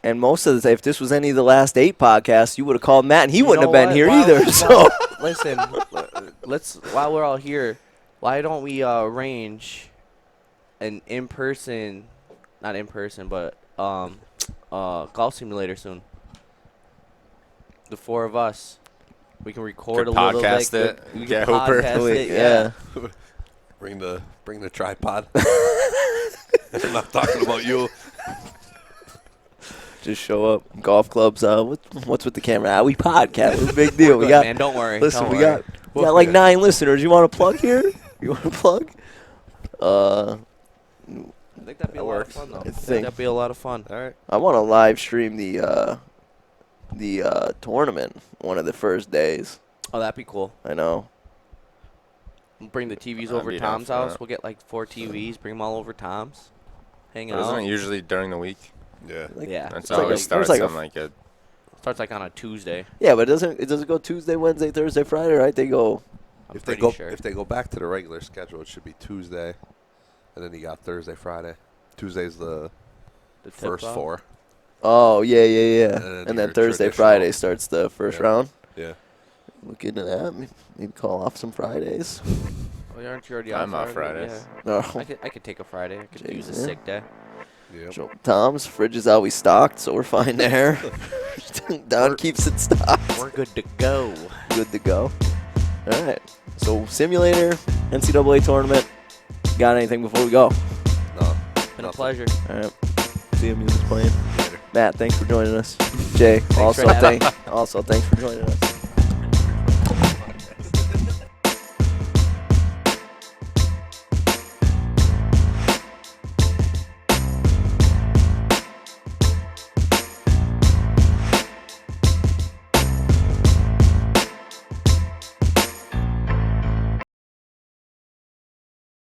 And most of the time, if this was any of the last 8 podcasts, you would have called Matt, and he You wouldn't know have been what? here While- either. So Listen, let's while we're all here, why don't we arrange an in-person, not in-person, but golf simulator soon? The 4 of us, we can record Could a little. podcast like, it, we get can Hooper. podcast it, yeah. Bring the tripod. I'm not talking about you. Just show up. Golf clubs. What's with the camera? We podcast. It's a big deal. Good, We got. man, don't worry. Listen, don't we worry. got like 9 listeners. You want to plug here? You want to plug? I think that'd be a lot of works. fun, though. I I think think- that'd be a lot of fun. All right. I want to live stream the tournament one of the first days. Oh, that'd be cool. I know. We'll bring the TVs I'd over be down Tom's for house. that. We'll get like 4 TVs, bring them all over Tom's. Hang Isn't out. it usually during the week? Yeah. Yeah. That's like a- always it's starts like a- on like a. Starts like on a Tuesday. Yeah, but it doesn't go Tuesday, Wednesday, Thursday, Friday, right? They go. I'm If they pretty go sure. if they go back to the regular schedule, it should be Tuesday, and then you got Thursday, Friday. Tuesday's the The first tip-off. 4. Oh yeah. And And your then Thursday, traditional- Friday starts the first Yeah. round. Yeah. Look into that. Maybe call off some Fridays. Oh, aren't you already I'm off off Friday? Fridays. No. Yeah. I could take a Friday. I could use a Jeez, sick day. Yep. So, Tom's fridge is always stocked, so we're fine there. Don keeps it stocked. We're good to go. Good to go. All right. So simulator, NCAA tournament. Got anything before we go? No. Been a nothing. pleasure. All right. See you music's playing. Later. Matt, thanks for joining us. Jay, for having also thanks for joining us.